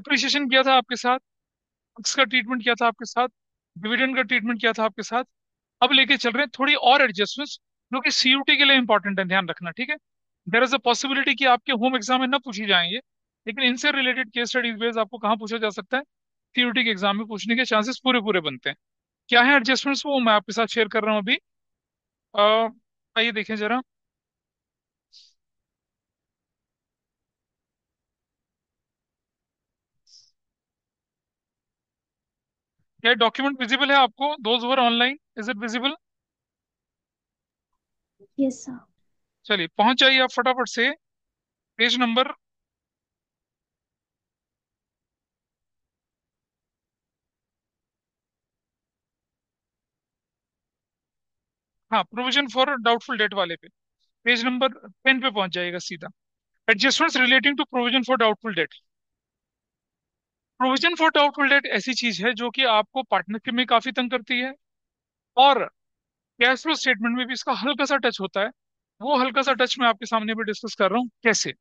Depreciation किया था आपके साथ, टैक्स का ट्रीटमेंट किया था आपके साथ, डिविडेंड का ट्रीटमेंट किया था आपके साथ। अब लेके चल रहे हैं थोड़ी और एडजस्टमेंट्स, जो कि सीयूटी के लिए इंपॉर्टेंट है, ध्यान रखना, ठीक है। देर इज अ पॉसिबिलिटी कि आपके होम एग्जाम में ना पूछी जाएंगे, लेकिन इनसे रिलेटेड केस स्टडीज बेस आपको कहाँ पूछा जा सकता है, सीयूटी के एग्जाम में पूछने के चांसेस पूरे पूरे बनते हैं। क्या है एडजस्टमेंट्स, वो मैं आपके साथ शेयर कर रहा हूँ अभी। अ, आइए देखें जरा। क्या डॉक्यूमेंट विजिबल है आपको, those were online, is it visible? Yes sir. चलिए पहुंच जाइए आप फटाफट से पेज नंबर। हाँ, प्रोविजन फॉर डाउटफुल डेट वाले पे पेज नंबर 10 पे पहुंच जाएगा सीधा। Adjustments relating to provision for doubtful debt. Provision for doubtful debt ऐसी चीज है जो कि आपको पार्टनरशिप में काफी तंग करती है, और कैश फ्लो स्टेटमेंट में भी इसका हल्का सा टच होता है। वो हल्का सा टच मैं आपके सामने भी डिस्कस कर रहा हूँ कैसे।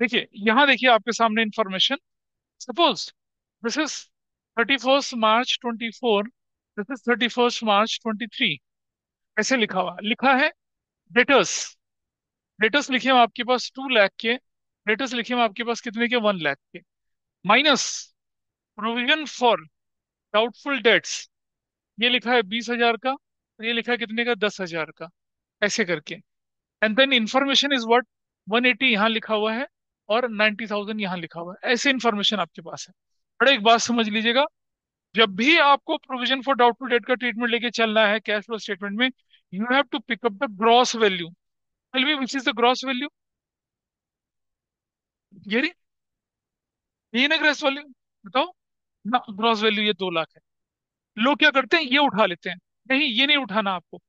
देखिए यहाँ देखिए आपके सामने information. Suppose this is 31st March 24, this is 31st March 23। ऐसे लिखा है डेटर्स। डेटर्स लिखे हैं आपके पास 2 लाख के। डेटर्स लिखे हैं आपके पास कितने के, 1 लाख के। Minus provision for doubtful debts, ये लिखा है 20,000 का, और ये लिखा है कितने का, 10,000 का। ऐसे करके and then information is what, 180 यहाँ लिखा हुआ है और 90,000 यहाँ लिखा हुआ है। ऐसे इंफॉर्मेशन आपके पास है। बड़े एक बात समझ लीजिएगा, जब भी आपको प्रोविजन फॉर डाउटफुल डेट का ट्रीटमेंट लेके चलना है कैश फ्लो स्टेटमेंट में, you have to pick up the gross value. Tell me which is the gross value. ये रही, ये ना ग्रॉस वैल्यू, बताओ ना। ग्रॉस वैल्यू ये 2 लाख है। लोग क्या करते हैं, ये उठा लेते हैं। नहीं, ये नहीं उठाना आपको।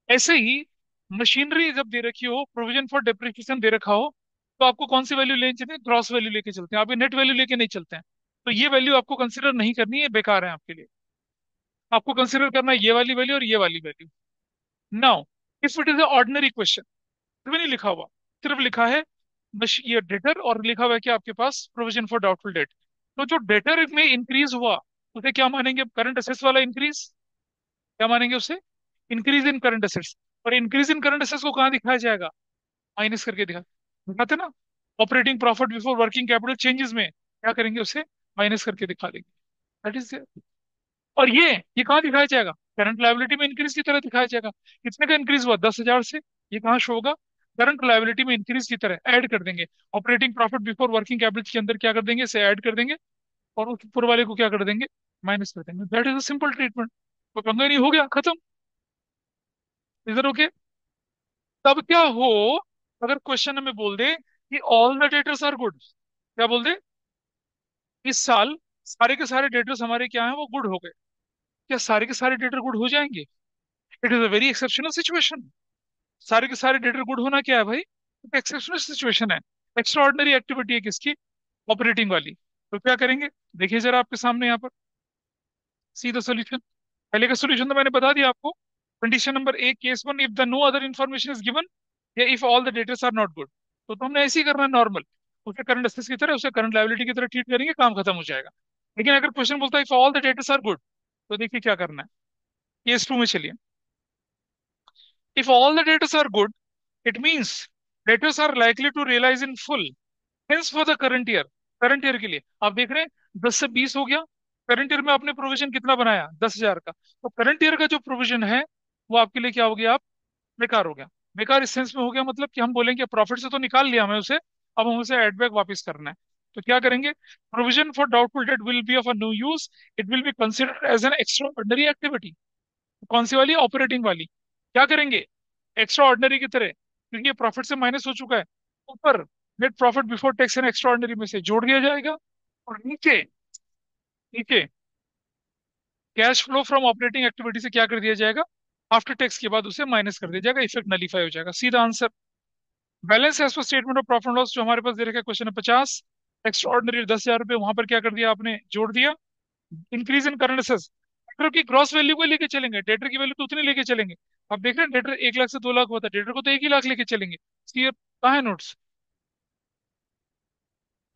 ऐसे ही मशीनरी जब दे रखी हो, प्रोविजन फॉर डेप्रिसिएशन दे रखा हो, तो आपको कौन सी वैल्यू लेनी चाहिए, ग्रॉस वैल्यू लेके चलते हैं। आप ये नेट वैल्यू लेके नहीं चलते हैं। तो ये वैल्यू आपको कंसिडर नहीं करनी है, बेकार है आपके लिए। आपको कंसिडर करना है ये वाली वैल्यू और ये वाली value. Now if it is a ordinary question, तो भी नहीं लिखा हुआ, सिर्फ लिखा है ये डेटर, और लिखा हुआ है कि आपके पास प्रोविजन फॉर डाउटफुल डेट। तो जो डेटर में इंक्रीज हुआ, उसे क्या मानेंगे, करंट असेट्स वाला इंक्रीज। क्या मानेंगे उसे, इंक्रीज इन करंट असेट्स। और इंक्रीज इन करंट असेट्स को कहाँ दिखाया जाएगा, माइनस करके दिखाते ना। Operating profit before working capital changes में क्या करेंगे, उसे माइनस करके दिखा देंगे। That is. और ये कहाँ दिखाया जाएगा, करंट लायबिलिटी में इंक्रीज की तरह दिखाया जाएगा। कितने का इंक्रीज हुआ, 10,000 से। ये कहाँ शो होगा, करंट लायबिलिटी में इंक्रीज की तरह ऐड कर देंगे। Operating profit before working capital के अंदर क्या कर देंगे, इसे ऐड कर देंगे, और उस ऊपर वाले को क्या कर देंगे, माइनस कर देंगे। That is a simple treatment. तो पंगा नहीं, हो गया खत्म। इधर ओके। तब क्या हो, अगर क्वेश्चन हमें बोल दे कि all the debtors are good, क्या बोल दे, इस साल सारे के सारे डेटर्स हमारे क्या हैं, वो गुड हो गए। क्या सारे के सारे डेटर गुड हो जाएंगे? It is a very exceptional situation. सारे के सारे डेटर गुड होना क्या है भाई, एक्सेप्शनल सिचुएशन है। एक्स्ट्रा ऑर्डिनरी एक्टिविटी है किसकी, ऑपरेटिंग वाली। तो क्या करेंगे, देखिए जरा आपके सामने यहाँ पर सीधा सोल्यूशन। पहले का सोल्यूशन तो मैंने बता दिया आपको। Condition number 1, case 1, if the no other information is given, या if all the debtors are not good. तो हमने ऐसे ही करना है नॉर्मल, उसे करंट एसेट्स की तरह, उसे करंट लायबिलिटी की तरह ट्रीट करेंगे, काम खत्म हो जाएगा। लेकिन अगर क्वेश्चन बोलता है if all the debtors are good, तो देखिए क्या करना है। केस 2 में चलिए। If all the debtors are good, it means debtors are likely to realise in full, hence for the current year. Current year के लिए आप देख रहे हैं 10 से 20 हो गया। करंट ईयर में आपने प्रोविजन कितना बनाया, 10,000 का। तो करंट ईयर का जो प्रोविजन है, वो आपके लिए क्या हो गया, आप बेकार हो गया। बेकार इस सेंस में हो गया, मतलब कि हम बोलेंगे प्रॉफिट से तो निकाल लिया हमें उसे, अब हम उसे एड बैक वापस करना है। तो क्या करेंगे, provision for doubtful debt will be of a new use, it will be considered as an extra ordinary activity. कौन सी वाली, ऑपरेटिंग वाली। क्या करेंगे, एक्स्ट्रा ऑर्डिनरी की तरह, क्योंकि ये प्रॉफिट से माइनस हो चुका है, ऊपर net profit before tax and extra ordinary में से जोड़ दिया जाएगा, और नीचे नीचे cash flow from operating activity से क्या कर दिया जाएगा, आफ्टर टैक्स के बाद उसे माइनस कर दिया जाएगा, इफेक्ट नलीफाई हो जाएगा, सीधा answer. Balance as per statement of profit loss जो हमारे पास दे रखा है, क्वेश्चन है 50, एक्स्ट्रा ऑर्डिनरी 10,000 रुपये, वहां पर क्या कर दिया आपने, जोड़ दिया। Increase in current assets, debtor की ग्रॉस वैल्यू को लेके चलेंगे, डेटर की वैल्यू तो उतनी लेके चलेंगे। आप देख रहे हैं डेटर 1 लाख से 2 लाख होता है, डेटर को तो 1 ही लाख लेके चलेंगे। क्लियर, कहाँ है नोट्स?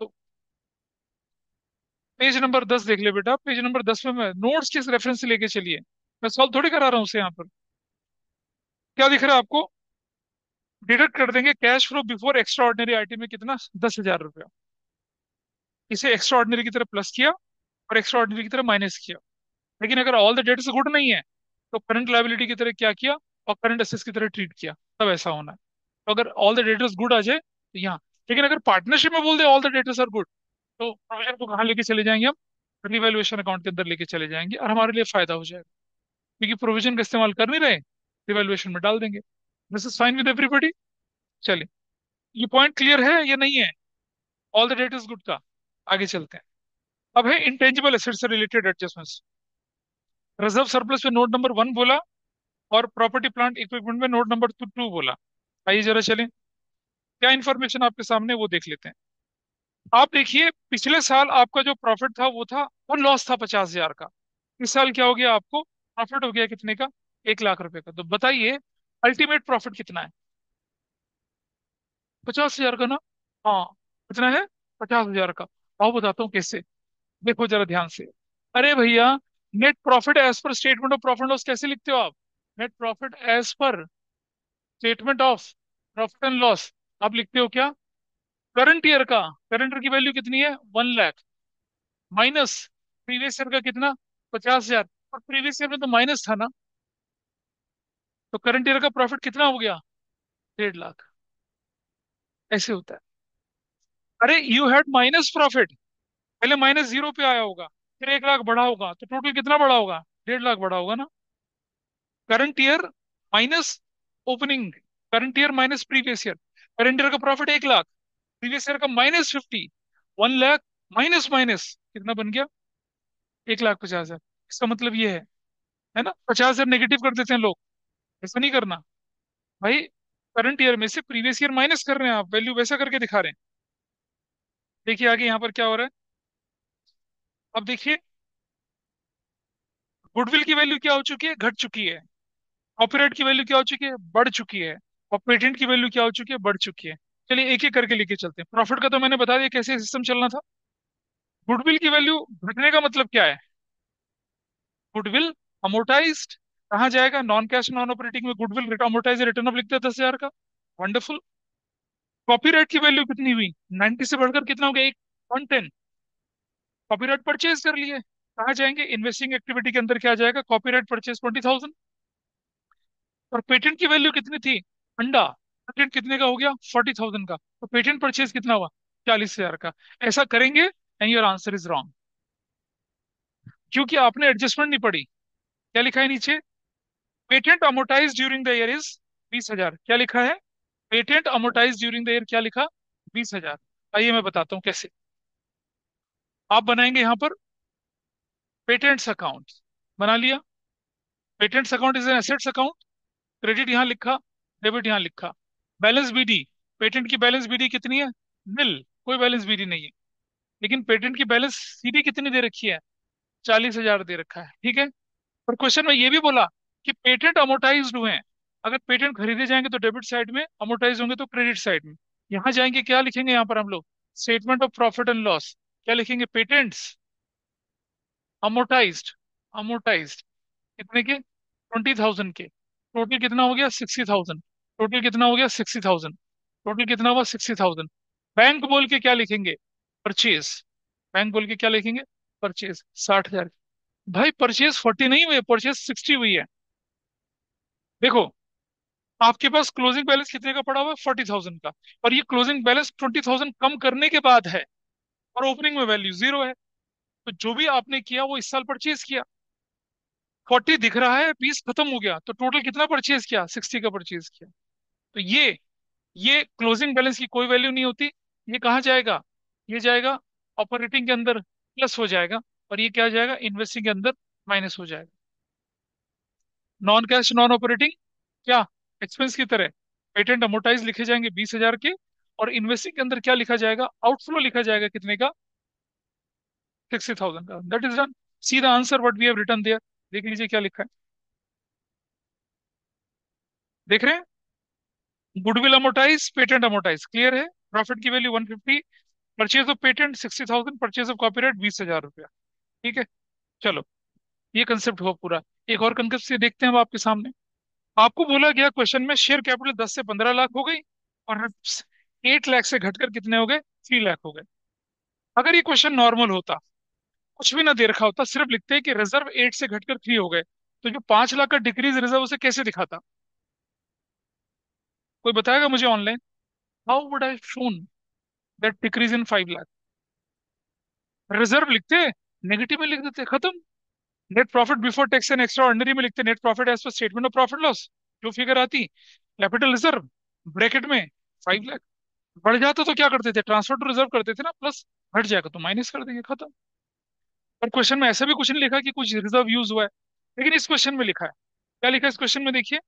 तो पेज नंबर 10 देख ले बेटा, पेज नंबर 10 में मैं नोट्स किस रेफरेंस से लेके चलिए, मैं सॉल्व थोड़ी करा रहा हूँ उसे यहाँ पर। क्या दिख रहा है आपको? डिडक्ट कर देंगे cash flow before extra ordinary item में कितना, 10,000 रुपया। इसे एक्स्ट्रा ऑर्डिनरी की तरफ प्लस किया और एक्स्ट्रा ऑर्डिनरी की तरफ माइनस किया। लेकिन अगर ऑल द डेट्स गुड नहीं है तो करंट लायबिलिटी की तरह क्या किया और करंट एसेट्स की तरह ट्रीट किया, तब ऐसा होना है। तो अगर ऑल द डेटर्स गुड आ जाए तो यहाँ, लेकिन अगर पार्टनरशिप में बोल दे all the debtors are good, तो प्रोविजन को कहाँ लेके चले जाएंगे हम? रिवैल्यूएशन अकाउंट के अंदर लेके चले जाएंगे और हमारे लिए फायदा हो जाएगा, क्योंकि प्रोविजन का इस्तेमाल कर नहीं रहे, रिवैल्यूएशन में डाल देंगे। This is fine with everybody. चलिए, ये पॉइंट क्लियर है या नहीं है? ऑल द डेटर्स गुड का। आगे चलते हैं। अब है इंटेंजिबल एसेट से रिलेटेड एडजस्टमेंट्स। रिजर्व सरप्लस पे नोट नंबर 1 बोला, और प्रॉपर्टी प्लांट इक्विपमेंट में नोट नंबर 2 बोला। आइए जरा चलें, क्या इन्फॉर्मेशन आपके सामने वो देख लेते हैं। आप देखिए, पिछले साल आपका जो प्रॉफिट था वो था, वो लॉस था 50,000 का। इस साल क्या हो गया, आपको प्रॉफिट हो गया कितने का? 1 लाख रुपए का। तो बताइए अल्टीमेट प्रॉफिट कितना है? 50,000 का ना? हाँ, कितना है? 50,000 का। आओ बताता हूँ कैसे। देखो जरा ध्यान से। अरे भैया, net profit as per statement of profit loss कैसे लिखते हो आप? Net profit as per statement of profit and loss आप लिखते हो क्या? करंट ईयर का, करंट ईयर की वैल्यू कितनी है? 1 लाख, माइनस प्रीवियस ईयर का कितना? 50,000। और प्रीवियस ईयर में तो माइनस था ना, तो करंट ईयर का प्रॉफिट कितना हो गया? 1.5 लाख। ऐसे होता है। अरे यू हैड माइनस प्रॉफिट, पहले -0 पे आया होगा, फिर 1 लाख बढ़ा होगा, तो टोटल कितना बढ़ा होगा? 1.5 लाख बढ़ा होगा ना। Current year minus opening, current year minus previous year. Current year का प्रॉफिट 1 लाख, प्रीवियस ईयर का -50, 1 लाख माइनस माइनस कितना बन गया? 1,50,000। इसका मतलब ये है ना, 50,000 नेगेटिव कर देते हैं लोग, ऐसा नहीं करना भाई। करंट ईयर में से प्रीवियस ईयर माइनस कर रहे हैं आप, वैल्यू वैसा करके दिखा रहे हैं। देखिए आगे यहाँ पर क्या हो रहा है। अब देखिए, गुडविल की वैल्यू क्या हो चुकी है? घट चुकी है। कॉपीराइट की वैल्यू क्या हो चुकी है? बढ़ चुकी है। और पेटेंट की वैल्यू क्या हो चुकी है? बढ़ चुकी है। चलिए एक एक करके लेके चलते हैं। प्रॉफिट का तो मैंने बता दिया कैसे सिस्टम चलना था। गुडविल की वैल्यू घटने का मतलब क्या है? गुडविल अमोर्टाइज्ड, कहाँ जाएगा? नॉन कैश नॉन ऑपरेटिंग में गुडविल अमोर्टाइज रिटर्न ऑफ लिखते हैं 10,000 का। वंडरफुल। कॉपीराइट की वैल्यू कितनी हुई? 90 से बढ़कर कितना हो गया? 110। कॉपीराइट परचेज कर लिए, कहाँ जाएंगे? इन्वेस्टिंग एक्टिविटी के अंदर क्या जाएगा? Copyright purchase 20,000। और पेटेंट की वैल्यू कितनी थी? अंडा, पेटेंट कितने का हो गया? 40,000 का। तो पेटेंट परचेज कितना हुआ? 40,000 का। ऐसा करेंगे and your answer is wrong, क्योंकि आपने एडजस्टमेंट नहीं पढ़ी। क्या लिखा है नीचे? Patent amortise during the year is 20,000। क्या लिखा है? Patent amortise during the year क्या लिखा? 20,000। आइए मैं बताता हूँ कैसे। आप बनाएंगे यहाँ पर पेटेंट्स अकाउंट, बना लिया। Patents account is an assets account, credit यहाँ लिखा, डेबिट यहाँ लिखा। बैलेंस बीडी, पेटेंट की बैलेंस बीडी कितनी है? निल, कोई बैलेंस बीडी नहीं है। लेकिन पेटेंट की बैलेंस सीडी कितनी दे रखी है? 40,000 दे रखा है, ठीक है। और क्वेश्चन में ये भी बोला कि पेटेंट अमोर्टाइज्ड हुए हैं। अगर पेटेंट खरीदे जाएंगे तो डेबिट साइड में, अमोर्टाइज होंगे तो क्रेडिट साइड में। यहाँ जाएंगे, क्या लिखेंगे यहाँ पर हम लोग? Statement of profit and loss. क्या लिखेंगे? पेटेंट्स अमोर्टाइज्ड, अमोर्टाइज्ड कितने के? 20,000 के। टोटल कितना हो गया? 60,000। टोटल कितना हो गया? 60,000। टोटल कितना हुआ? 60,000। बैंक बोल के क्या लिखेंगे? परचेज। बैंक बोल के क्या लिखेंगे? परचेज 60,000। भाई परचेज 40 नहीं हुई, परचेज 60 हुई है। देखो, आपके पास क्लोजिंग बैलेंस कितने का पड़ा हुआ है? 40,000 का। और ये क्लोजिंग बैलेंस 20,000 कम करने के बाद है, और ओपनिंग में वैल्यू 0 है। तो जो भी आपने किया वो इस साल परचेज किया। 40 दिख रहा है, 20 खत्म हो गया, तो टोटल कितना परचेज किया? 60 का परचेज किया। तो ये क्लोजिंग बैलेंस की कोई वैल्यू नहीं होती। ये कहाँ जाएगा? ये जाएगा ऑपरेटिंग के अंदर, प्लस हो जाएगा। और ये क्या जाएगा? इन्वेस्टिंग के अंदर माइनस हो जाएगा। नॉन कैश नॉन ऑपरेटिंग क्या? एक्सपेंस की तरह पेटेंट अमोर्टाइज लिखे जाएंगे 20,000 के। और इन्वेस्टिंग के अंदर क्या लिखा जाएगा? आउटफ्लो लिखा जाएगा कितने का? 60,000 का। That is done. See the answer what we have written there. देख लीजिए क्या लिखा है, देख रहे हैं? Goodwill amortise, patent amortise, clear है। प्रॉफिट की value 150, purchase of patent 60,000, purchase of copyright 20,000 रुपया। ठीक है, चलो, ये कंसेप्ट हुआ पूरा। एक और कंसेप्ट से देखते हैं अब आपके सामने। आपको बोला गया क्वेश्चन में शेयर कैपिटल 10 से 15 लाख हो गई, और 8 लाख से घटकर कितने हो गए, 3 लाख हो गए। अगर ये क्वेश्चन नॉर्मल होता, कुछ भी ना दे रखा होता, सिर्फ लिखते हैं कि रिजर्व 8 से घटकर 3 हो गए, तो जो 5 लाख का डिक्रीज रिजर्व उसे कैसे दिखाता? कोई बताएगा मुझे online? How would I shown that decrease in 5 lakh? Reserve लिखते, नेगेटिव में लिख देते, खत्म। Net profit before tax and extra ordinary में लिखते net profit as per statement of profit loss, जो फिगर आती, कैपिटल रिजर्व ब्रैकेट में 5 लाख। बढ़ जाता तो क्या करते थे, ट्रांसफर टू रिजर्व करते थे ना, प्लस घट जाएगा तो माइनस कर देंगे, खत्म। और क्वेश्चन में ऐसा भी कुछ नहीं लिखा कि कुछ रिजर्व यूज हुआ है, लेकिन इस क्वेश्चन में लिखा है। क्या लिखा है इस क्वेश्चन में, देखिए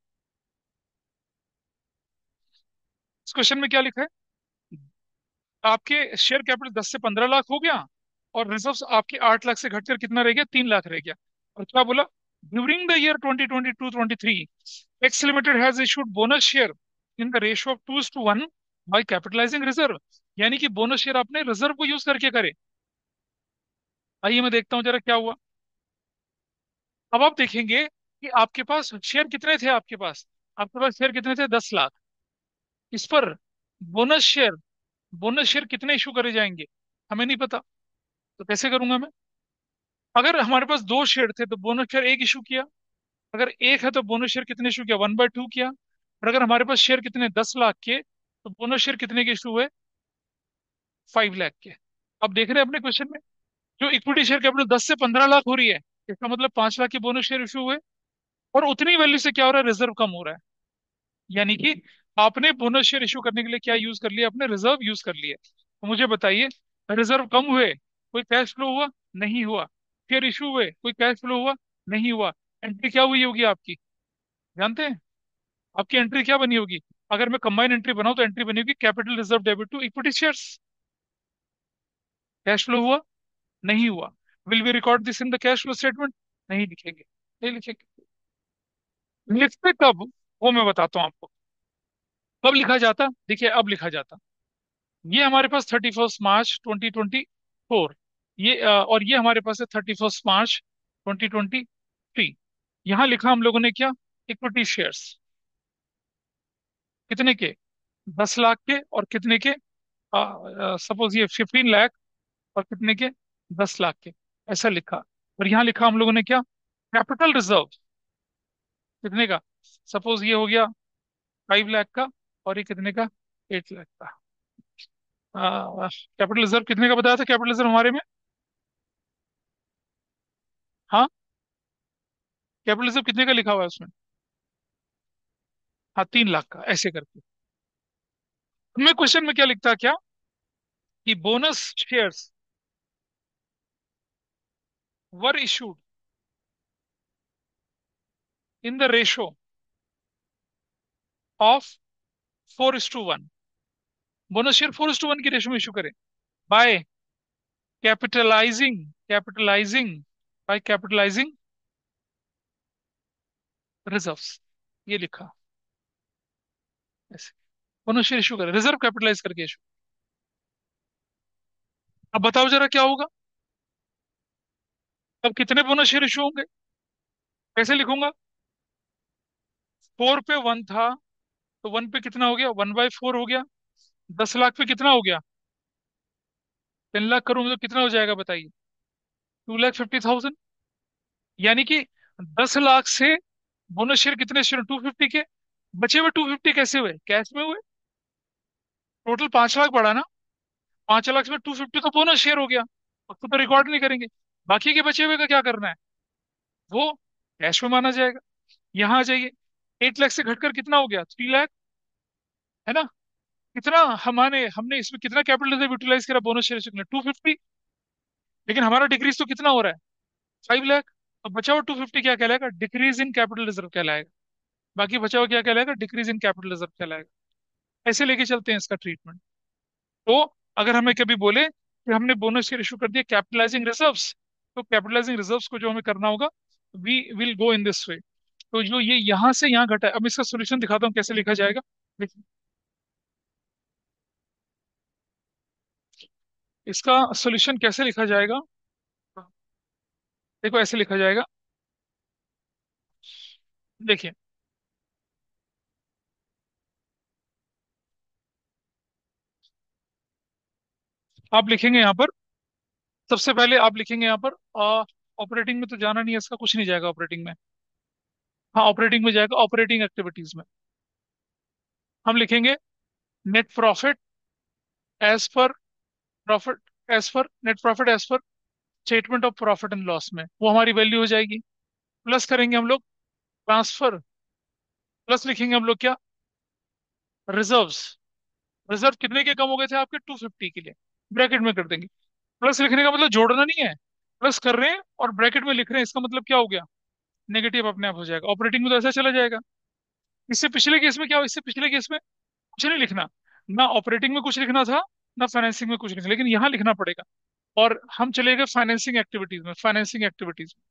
इस क्वेश्चन में क्या लिखा है। आपके शेयर कैपिटल 10 से 15 लाख हो गया, और रिजर्व आपके 8 लाख से घटकर कितना रह गया, 3 लाख रह गया। और क्या बोला, during the year 2022-23 X limited has issued bonus share in the ratio of 2:1 by capitalising reserve. यानी कि बोनस शेयर आपने रिजर्व को यूज करके करे। आइए मैं देखता हूँ जरा क्या हुआ। अब आप देखेंगे कि आपके पास शेयर कितने थे, आपके पास शेयर कितने थे, 10 लाख। इस पर बोनस शेयर, बोनस शेयर कितने इशू करे जाएंगे, हमें नहीं पता। तो कैसे करूंगा मैं? अगर हमारे पास दो शेयर थे तो बोनस शेयर एक इशू किया। अगर एक है तो बोनस शेयर कितने इशू किया, 1/2 किया। और अगर हमारे पास शेयर कितने, 10 लाख के, तो बोनस शेयर कितने के इशू हुए, 5 लाख के। अब देख रहे हैं अपने क्वेश्चन में, जो इक्विटी शेयर कैपिटल 10 से 15 लाख हो रही है, इसका मतलब 5 लाख के बोनस शेयर इशू हुए, और उतनी वैल्यू से क्या हो रहा है, रिजर्व कम हो रहा है। यानी कि आपने बोनस शेयर इशू करने के लिए क्या यूज कर लिया, आपने रिजर्व यूज कर लिया। तो मुझे बताइए, रिजर्व कम हुए, कोई कैश फ्लो हुआ, नहीं हुआ। शेयर इशू हुए, कोई कैश फ्लो हुआ, नहीं हुआ। एंट्री क्या हुई होगी आपकी, जानते हैं? आपकी एंट्री क्या बनी होगी? अगर मैं कंबाइन एंट्री बनाऊं तो एंट्री बनी होगी capital reserve debit to equity shares. Cash flow हुआ, नहीं हुआ। Will we record this in the cash flow statement? नहीं लिखेंगे, नहीं लिखेंगे। लिखते कब, वो मैं बताता हूँ आपको। कब लिखा जाता, देखिए अब लिखा जाता। ये हमारे पास 31 मार्च 2024, ये और ये हमारे पास है 31 मार्च 2023। यहाँ लिखा हम लोगों ने क्या, इक्विटी शेयर्स कितने के, 10 लाख के, और कितने के, सपोज ये 15 लाख, और कितने के, 10 लाख के, ऐसा लिखा। और यहाँ लिखा हम लोगों ने क्या, कैपिटल रिजर्व कितने का, सपोज ये हो गया 5 लाख का, और ये कितने का, 8 लाख का। कैपिटल रिजर्व कितने का बताया था, कैपिटल रिजर्व हमारे में, हाँ, कैपिटल रिजर्व कितने का लिखा हुआ है उसमें, हाँ, 3 लाख का, ऐसे करके। मैं क्वेश्चन में क्या लिखता, क्या कि bonus shares were issued in the ratio of 4:1। Bonus share 4:1 की रेशो में इशू करें, by capitalising by capitalising reserves, ये लिखा ऐसे। बोनस शेयर इशू करें, रिजर्व कैपिटलाइज करके इशू। अब बताओ जरा क्या होगा, अब कितने बोनस शेयर इशू होंगे, कैसे लिखूंगा? 4 पे 1 था, तो 1 पे कितना हो गया, 1/4 हो गया। 10 लाख पे कितना हो गया, 10 लाख करूंगा तो कितना हो जाएगा बताइए, 2,50,000। यानी कि 10 लाख से बोनस शेयर कितने शेयर, 250 के। बचे हुए 250 कैसे हुए, कैश में हुए। टोटल 5 लाख बढ़ा ना, 5 लाख में 250 तो बोनस शेयर हो गया, उसको तो रिकॉर्ड नहीं करेंगे। बाकी के बचे हुए का क्या करना है, वो कैश में माना जाएगा। यहाँ आ जाइए, 8 लाख से घटकर कितना हो गया, 3 लाख, है ना? कितना हमारे, हमने इसमें कितना कैपिटल रिजर्व यूटिलाइज करा बोनस शेयर, 250। लेकिन हमारा डिक्रीज तो कितना हो रहा है, 5 लाख। तो बचा हुआ 250 क्या कहलाएगा, डिक्रीज इन कैपिटल रिजर्व कहलाएगा। बाकी बचा हुआ क्या कहलाएगा, डिक्रीज इन कैपिटल रिजर्व कहलाएगा। ऐसे लेके चलते हैं इसका ट्रीटमेंट। तो अगर हमें कभी बोले कि हमने बोनस शेयर इशू कर दिया कैपिटलाइजिंग रिजर्व्स, तो कैपिटलाइजिंग रिजर्व्स को जो हमें करना होगा, we will go in this way. तो जो ये यहाँ से यहाँ घटा है, अब इसका सोल्यूशन दिखाता हूँ कैसे लिखा जाएगा। देखिए, इसका सॉल्यूशन कैसे लिखा जाएगा? देखो ऐसे लिखा जाएगा। देखिए, आप लिखेंगे यहाँ पर, सबसे पहले आप लिखेंगे यहाँ पर, ऑपरेटिंग में तो जाना नहीं है, इसका कुछ नहीं जाएगा ऑपरेटिंग में। हाँ, ऑपरेटिंग में जाएगा, ऑपरेटिंग एक्टिविटीज में हम लिखेंगे net profit as per profit as per net profit as per statement of profit and loss में, वो हमारी वैल्यू हो जाएगी। प्लस करेंगे हम लोग ट्रांसफर, प्लस लिखेंगे हम लोग क्या, रिजर्व्स। रिजर्व कितने के कम हो गए थे आपके, 250 के लिए, ब्रैकेट में कर देंगे। प्लस लिखने का मतलब जोड़ना नहीं है, प्लस कर रहे हैं और ब्रैकेट में लिख रहे हैं, इसका मतलब क्या हो गया, नेगेटिव अपने आप हो जाएगा। ऑपरेटिंग में तो ऐसा चला जाएगा। इससे पिछले केस में क्या हो, इससे पिछले केस में कुछ नहीं लिखना, ना ऑपरेटिंग में कुछ लिखना था, ना फाइनेंसिंग में कुछ लिखना, लेकिन यहाँ लिखना पड़ेगा। और हम चले गए फाइनेंसिंग एक्टिविटीज में। फाइनेंसिंग एक्टिविटीज में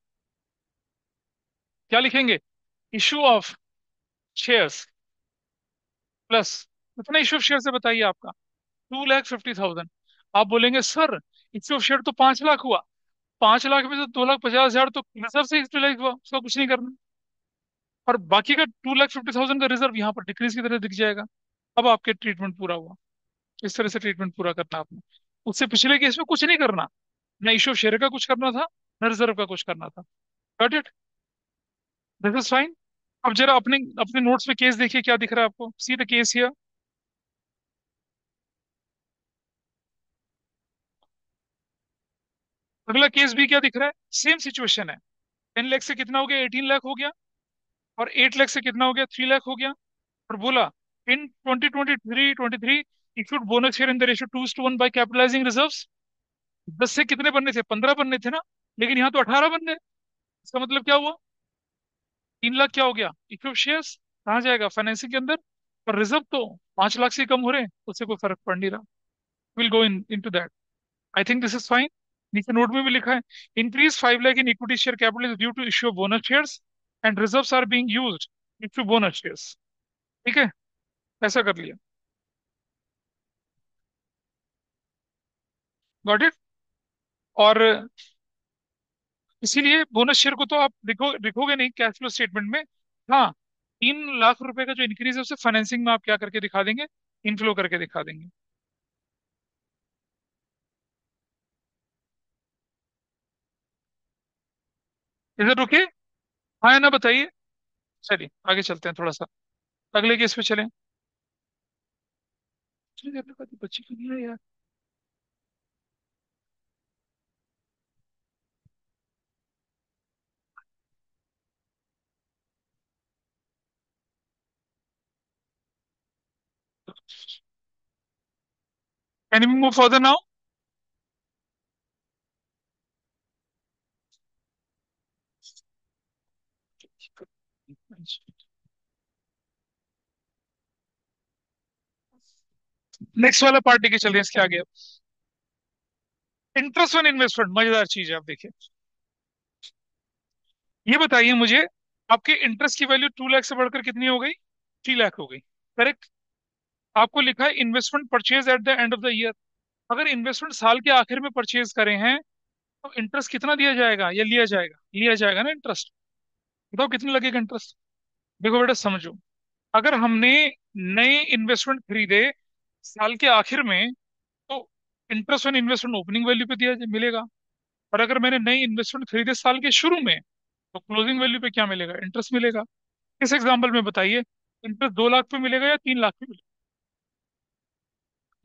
क्या लिखेंगे, इशू ऑफ शेयर्स प्लस, कितना इशू ऑफ शेयर है बताइए आपका, 2,50,000। आप बोलेंगे सर इशू ऑफ शेयर तो 5 लाख हुआ, 5 लाख में से 2,50,000 तो रिजर्व से यूटिलाइज हुआ, उसका कुछ नहीं करना। और बाकी का 2,50,000 का रिजर्व यहाँ पर डिक्रीज की तरह दिख जाएगा। अब आपके ट्रीटमेंट पूरा हुआ। इस तरह से ट्रीटमेंट पूरा करना आपने। उससे पिछले केस में कुछ नहीं करना, ना इशू ऑफ शेयर का कुछ करना था, ना रिजर्व का कुछ करना था। Got it? This is fine. अब जरा अपने अपने नोट्स में केस देखिए, क्या दिख रहा है आपको, सी द केस हियर। अगला केस भी क्या दिख रहा है, सेम सिचुएशन है। 10 लाख से कितना हो गया, 18 लाख हो गया। और 8 लाख से कितना हो गया, 3 लाख हो गया। और बोला in 2023 equity bonus share in the ratio 2:1 by capitalising reserves. 10 से कितने बनने थे, 15 बनने थे ना, लेकिन यहाँ तो 18 बन गए। इसका मतलब क्या हुआ, 3 लाख क्या हो गया, इक्विट शेयर्स कहाँ जाएगा, फाइनेंसिंग के अंदर। और रिजर्व तो 5 लाख से कम हो रहे हैं, उससे कोई फर्क पड़ नहीं रहा। Will go into that. I think this is fine. नीचे नोट में भी लिखा है, increase 5 lakh in equity share capital due to issue of bonus shares and reserves are being used issue bonus shares. ठीक है, ऐसा कर लिया। Got it? और इसीलिए बोनस शेयर को तो आप लिखोगे नहीं कैश फ्लो स्टेटमेंट में। हाँ, 3 लाख रुपए का जो इंक्रीज है उसे फाइनेंसिंग में आप क्या करके दिखा देंगे, इनफ्लो करके दिखा देंगे। इधर रुके, हाँ या ना बताइए। चलिए आगे चलते हैं थोड़ा सा, अगले केस पे चलें। चलिए, बच्ची क्यों नहीं है यार। Can we move further now? Next वाला पार्ट लेके चलिए इसके आगे। इंटरेस्ट ऑन इन्वेस्टमेंट मजेदार चीज है, आप देखिए। ये बताइए मुझे, आपके इंटरेस्ट की वैल्यू 2 लाख से बढ़कर कितनी हो गई, 3 लाख हो गई। करेक्ट। आपको लिखा है investment purchase eight the end of the year. अगर इन्वेस्टमेंट साल के आखिर में परचेज करें हैं, तो इंटरेस्ट कितना दिया जाएगा या लिया जाएगा, लिया जाएगा ना इंटरेस्ट। बताओ कितने लगेगा इंटरेस्ट। देखो बेटा समझो, अगर हमने नए इन्वेस्टमेंट खरीदे साल के आखिर में, तो interest on investment opening value पे मिलेगा। और अगर मैंने नई इन्वेस्टमेंट खरीदे साल के शुरू में, तो क्लोजिंग वैल्यू पे क्या मिलेगा, इंटरेस्ट मिलेगा। इस एग्जाम्पल में बताइए, इंटरेस्ट 2 लाख पे मिलेगा या 3 लाख पे मिलेगा?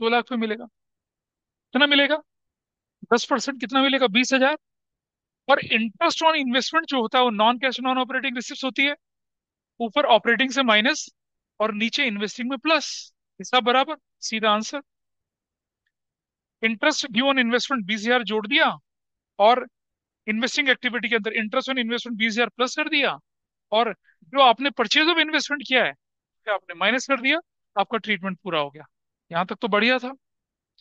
2 लाख पे मिलेगा। कितना मिलेगा, 10%, कितना मिलेगा, 20,000। और इंटरेस्ट ऑन इन्वेस्टमेंट जो होता है वो non cash non operating receipt होती है। ऊपर ऑपरेटिंग से माइनस और नीचे इन्वेस्टिंग में प्लस, हिसाब बराबर, सीधा answer. Interest due on investment 20,000 जोड़ दिया, और इन्वेस्टिंग एक्टिविटी के अंदर इंटरेस्ट ऑन इन्वेस्टमेंट 20,000 प्लस कर दिया, और जो आपने परचेज ऑफ इन्वेस्टमेंट किया है उसे आपने माइनस कर दिया। आपका ट्रीटमेंट पूरा हो गया। यहाँ तक तो बढ़िया था।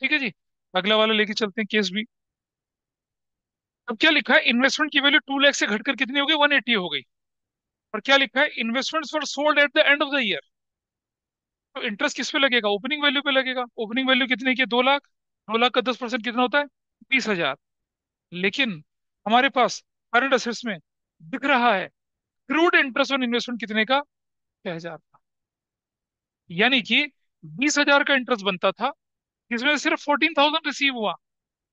ठीक है जी, अगला वाला लेके चलते हैं केस भी। अब क्या लिखा है, इन्वेस्टमेंट की वैल्यू 2 लाख से घटकर कितनी हो गई, 180 हो गई। और क्या लिखा है, investments were sold at the end of the year. तो इंटरेस्ट किस पे लगेगा, ओपनिंग वैल्यू पे लगेगा। ओपनिंग वैल्यू कितने की, 2 लाख। 2 लाख का 10% कितना होता है? 20,000। लेकिन हमारे पास करंट असेट्स में दिख रहा है क्रूड इंटरेस्ट ऑन इन्वेस्टमेंट कितने का? 6,000 का। यानी कि 20,000 का इंटरेस्ट बनता था, जिसमें से सिर्फ 14,000 रिसीव हुआ,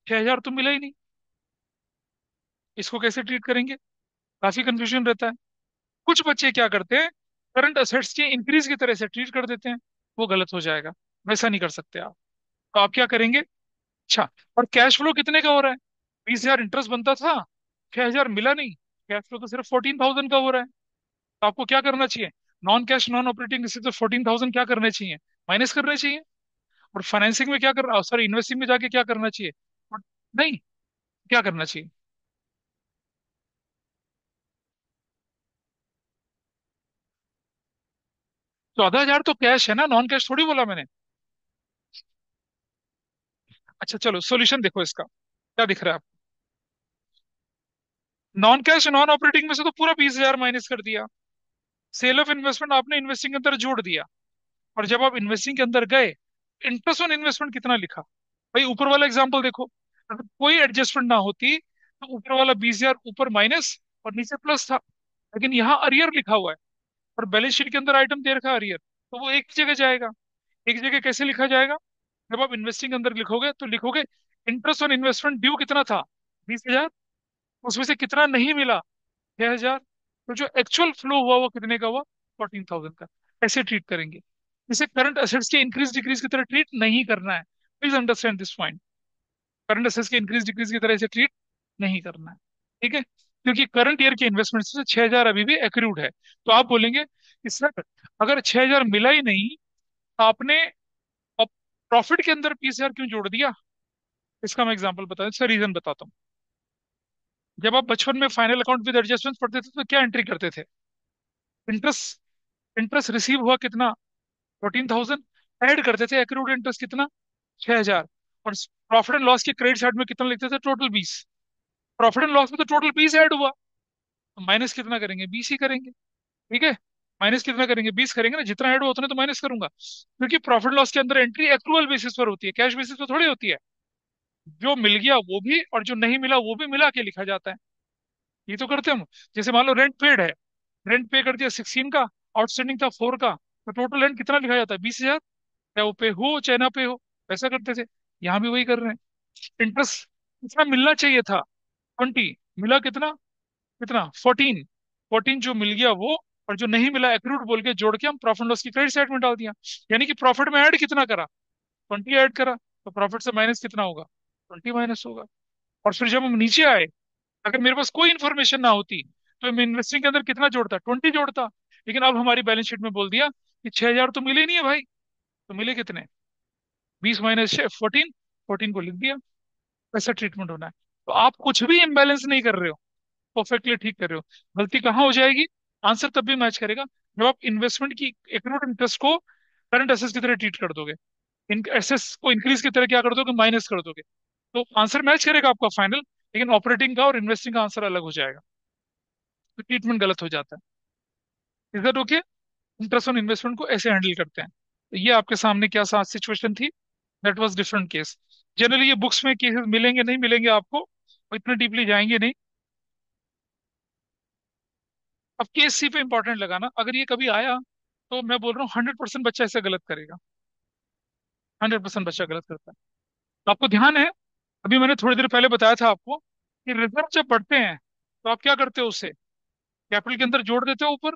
6,000 तो मिला ही नहीं। इसको कैसे ट्रीट करेंगे? काफी कंफ्यूजन रहता है। कुछ बच्चे क्या करते हैं, करंट असेट्स के इंक्रीज की तरह से ट्रीट कर देते हैं। वो गलत हो जाएगा, वैसा नहीं कर सकते आप। तो आप क्या करेंगे? अच्छा, और कैश फ्लो कितने का हो रहा है? 20,000 इंटरेस्ट बनता था, 6,000 मिला नहीं, कैश फ्लो तो सिर्फ 14,000 का हो रहा है। तो आपको क्या करना चाहिए? नॉन कैश नॉन ऑपरेटिंग से तो 14,000 क्या करने चाहिए? माइनस करने चाहिए। और फाइनेंसिंग में क्या कर, सॉरी इन्वेस्टिंग में जाके क्या करना चाहिए? नहीं, क्या करना चाहिए? 14,000 तो कैश है ना, नॉन कैश थोड़ी बोला मैंने। अच्छा चलो सोल्यूशन देखो इसका, क्या दिख रहा है आपको? नॉन कैश नॉन ऑपरेटिंग में से तो पूरा 20,000 माइनस कर दिया। सेल ऑफ इन्वेस्टमेंट आपने इन्वेस्टिंग के अंदर जोड़ दिया। और जब आप इन्वेस्टिंग के अंदर गए, इंटरेस्ट ऑन इन्वेस्टमेंट कितना लिखा? भाई ऊपर वाला एग्जांपल देखो, अगर कोई एडजस्टमेंट ना होती तो ऊपर वाला 20,000 ऊपर माइनस और नीचे प्लस था। लेकिन यहाँ अरियर लिखा हुआ है, और बैलेंस शीट के अंदर आइटम दे रखा है अरियर, तो वो एक जगह जाएगा। एक जगह कैसे लिखा जाएगा? जब आप इन्वेस्टिंग के अंदर लिखोगे तो लिखोगे इंटरेस्ट ऑन इन्वेस्टमेंट ड्यू कितना था? 20,000। उसमें से कितना नहीं मिला? 6,000। तो जो एक्चुअल फ्लो हुआ वो कितने का हुआ? 14,000 का। ऐसे ट्रीट करेंगे। इसे करंट असेट्स के इंक्रीज डिक्रीज की तरह ट्रीट नहीं करना है। Please understand this point. Current assets के इंक्रीज डिक्रीज की तरह इसे ट्रीट नहीं करना है। ठीक है? क्योंकि करंट ईयर के इन्वेस्टमेंट से 6,000 अभी भी एक्रूड है। तो आप बोलेंगे कि सर अगर 6,000 मिला ही नहीं, तो आपने प्रॉफिट के अंदर 20,000 क्यों जोड़ दिया? इसका मैं एग्जांपल बता, इसका रीजन बताता हूँ। जब आप बचपन में फाइनल अकाउंट विद एडजस्टमेंट पढ़ते थे तो क्या एंट्री करते थे? इंटरेस्ट, इंटरेस्ट रिसीव हुआ कितना? 14,000। ऐड करते थे एक्रूड इंटरेस्ट कितना? 6,000। और प्रॉफिट एंड लॉस के क्रेडिट साइड में कितना लिखते थे? टोटल 20। प्रॉफिट एंड लॉस में तो टोटल 20 ऐड हुआ, तो माइनस कितना करेंगे? 20 ही करेंगे। ठीक है? माइनस कितना करेंगे? 20 करेंगे ना, जितना ऐड हुआ उतना तो माइनस करूंगा, क्योंकि प्रॉफिट लॉस के अंदर एंट्री एक्रूअल बेसिस पर होती है, कैश बेसिस पर थोड़ी होती है। जो मिल गया वो भी और जो नहीं मिला वो भी मिला के लिखा जाता है। ये तो करते हैं हम। जैसे मान लो रेंट पेड है, रेंट पे कर दिया 16 का, आउटस्टैंडिंग था 4 का, तो टोटल रेंट कितना लिखा जाता है? 20,000। चाहे वो पे हो चाहे ना पे हो, वैसा करते थे। यहाँ भी वही कर रहे हैं। इंटरेस्ट कितना मिलना चाहिए था? 20। मिला कितना? कितना? 14। 14 जो मिल गया वो, और जो नहीं मिला एक्रूड बोल के जोड़ के हम प्रॉफिट लॉस की क्रेडिट साइड में डाल दिया। यानी कि प्रॉफिट में ऐड कितना करा? 20 ऐड करा, तो प्रॉफिट से माइनस कितना होगा? 20 माइनस होगा। और फिर जब हम नीचे आए, अगर मेरे पास कोई इन्फॉर्मेशन ना होती तो मैं इन्वेस्टिंग के अंदर कितना जोड़ता? 20 जोड़ता। लेकिन अब हमारी बैलेंस शीट में बोल दिया कि 6,000 तो मिले नहीं है भाई। तो मिले कितने? 20 माइनस 14। 14 को लिख दिया। ऐसा ट्रीटमेंट होना है। तो आप कुछ भी इम्बैलेंस नहीं कर रहे हो, परफेक्टली ठीक कर रहे हो। गलती कहाँ हो जाएगी? आंसर तब भी मैच करेगा जब आप इन्वेस्टमेंट की एक्रूड इंटरेस्ट को करंट एसेस की तरह ट्रीट कर दोगे, इन एसेस को इंक्रीज की तरह क्या कर दोगे? माइनस कर दोगे। तो आंसर मैच करेगा आपका फाइनल, लेकिन ऑपरेटिंग का और इन्वेस्टिंग का आंसर अलग हो जाएगा। तो ट्रीटमेंट गलत हो जाता है। Is that okay? Interest on investment को ऐसे हैंडल करते हैं। तो ये आपके सामने क्या सा सिचुएशन थी? That was different case. Generally ये बुक्स में केसेस मिलेंगे नहीं मिलेंगे आपको, और इतना डीपली जाएंगे नहीं। अब केस सी पे इंपॉर्टेंट लगाना, अगर ये कभी आया तो मैं बोल रहा हूँ 100% बच्चा ऐसे गलत करेगा। 100% बच्चा गलत करता है। तो आपको ध्यान है, अभी मैंने थोड़ी देर पहले बताया था आपको कि रिजर्व जब बढ़ते हैं तो आप क्या करते हो? उससे कैपिटल के अंदर जोड़ देते हो ऊपर।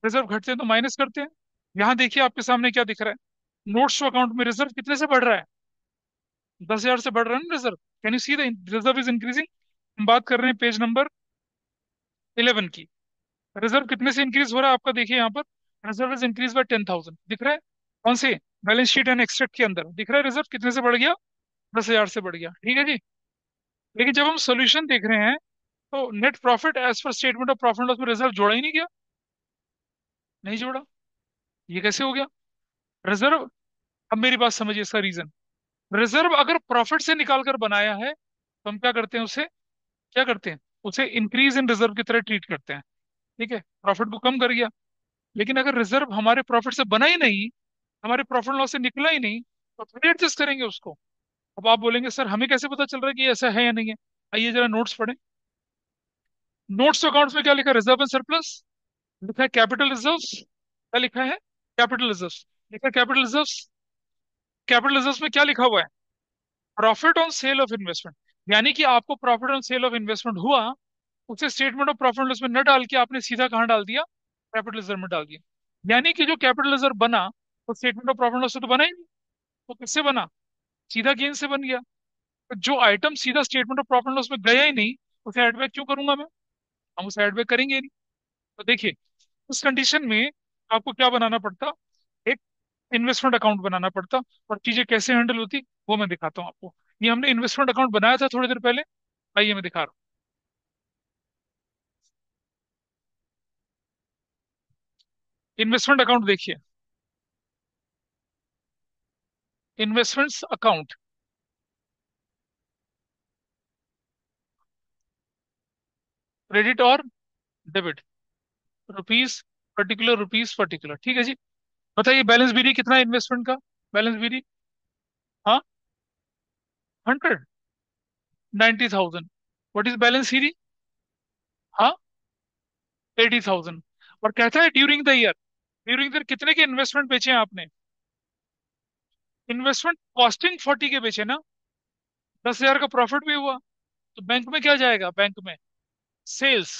रिजर्व घटते हैं तो माइनस करते हैं। यहाँ देखिए आपके सामने क्या दिख रहा है, नोट्स टू अकाउंट में रिजर्व कितने से बढ़ रहा है? 10,000 से बढ़ रहा है ना reserve. Can you see the reserve is increasing? हम बात कर रहे हैं पेज नंबर 11 की। रिजर्व कितने से इंक्रीज हो रहा है आपका? देखिए यहाँ पर, रिजर्व इज इंक्रीज बाय 10,000 दिख रहा है। कौन से? बैलेंस शीट एंड एक्सट्रैक्ट के अंदर दिख रहा है रिजर्व कितने से बढ़ गया? 10,000 से बढ़ गया। ठीक है जी। लेकिन जब हम सोल्यूशन देख रहे हैं तो net profit as per statement of profit loss में रिजर्व जोड़ा ही नहीं गया। नहीं जोड़ा। ये कैसे हो गया? रिजर्व, अब मेरी बात समझिए इसका रीजन। रिजर्व अगर प्रॉफिट से निकाल कर बनाया है तो हम क्या करते हैं उसे? क्या करते हैं? उसे इंक्रीज इन रिजर्व की तरह ट्रीट करते हैं। ठीक है? प्रॉफिट को कम कर गया। लेकिन अगर रिजर्व हमारे प्रॉफिट से बना ही नहीं, हमारे प्रॉफिट लॉस से निकला ही नहीं, तो थोड़ी एडजस्ट करेंगे उसको। अब आप बोलेंगे सर हमें कैसे पता चल रहा है कि ये ऐसा है या नहीं है। आइए जरा नोट्स पढ़ें। नोट्स अकाउंट्स में क्या लिखा है? रिजर्व एंड सरप्लस लिखा है, कैपिटल रिजर्व्स क्या लिखा है? कैपिटल रिजर्व्स लिखा है, कैपिटल रिजर्व्स। कैपिटल रिजर्व्स में क्या लिखा हुआ है? Profit on sale of investment. यानी कि आपको profit on sale of investment हुआ, उसे स्टेटमेंट ऑफ प्रॉफिट लॉस में न डाल के आपने सीधा कहाँ डाल दिया? कैपिटल रिजर्व में डाल दिया। यानी कि जो कैपिटल रिजर्व बना वो स्टेटमेंट ऑफ प्रॉफिट लॉस से तो बना ही नहीं। वो किससे बना? सीधा गेन से बन गया। तो जो आइटम सीधा स्टेटमेंट ऑफ प्रॉफिट लॉस में गया ही नहीं, उसे एड बैक क्यों करूंगा मैं? हम उसे एड बैक करेंगे ही नहीं। तो देखिए, उस कंडीशन में आपको क्या बनाना पड़ता? एक इन्वेस्टमेंट अकाउंट बनाना पड़ता। और चीजें कैसे हैंडल होती वो मैं दिखाता हूँ आपको। ये हमने इन्वेस्टमेंट अकाउंट बनाया था थोड़ी देर पहले। आइए मैं दिखा रहा हूँ। इन्वेस्टमेंट अकाउंट देखिए। इन्वेस्टमेंट्स अकाउंट, क्रेडिट और debit, rupees particular, rupees particular, ठीक है जी। बताइए बैलेंस बीडी कितना है इन्वेस्टमेंट का? बैलेंस बीडी, हाँ, 100, 90,000। What is balance CD? हाँ, 80,000। और कहता है during the year, during the year कितने के इन्वेस्टमेंट बेचे हैं आपने? इन्वेस्टमेंट कॉस्टिंग 40 के बेचे ना। 10,000 का प्रॉफिट भी हुआ। तो बैंक में क्या जाएगा? बैंक में सेल्स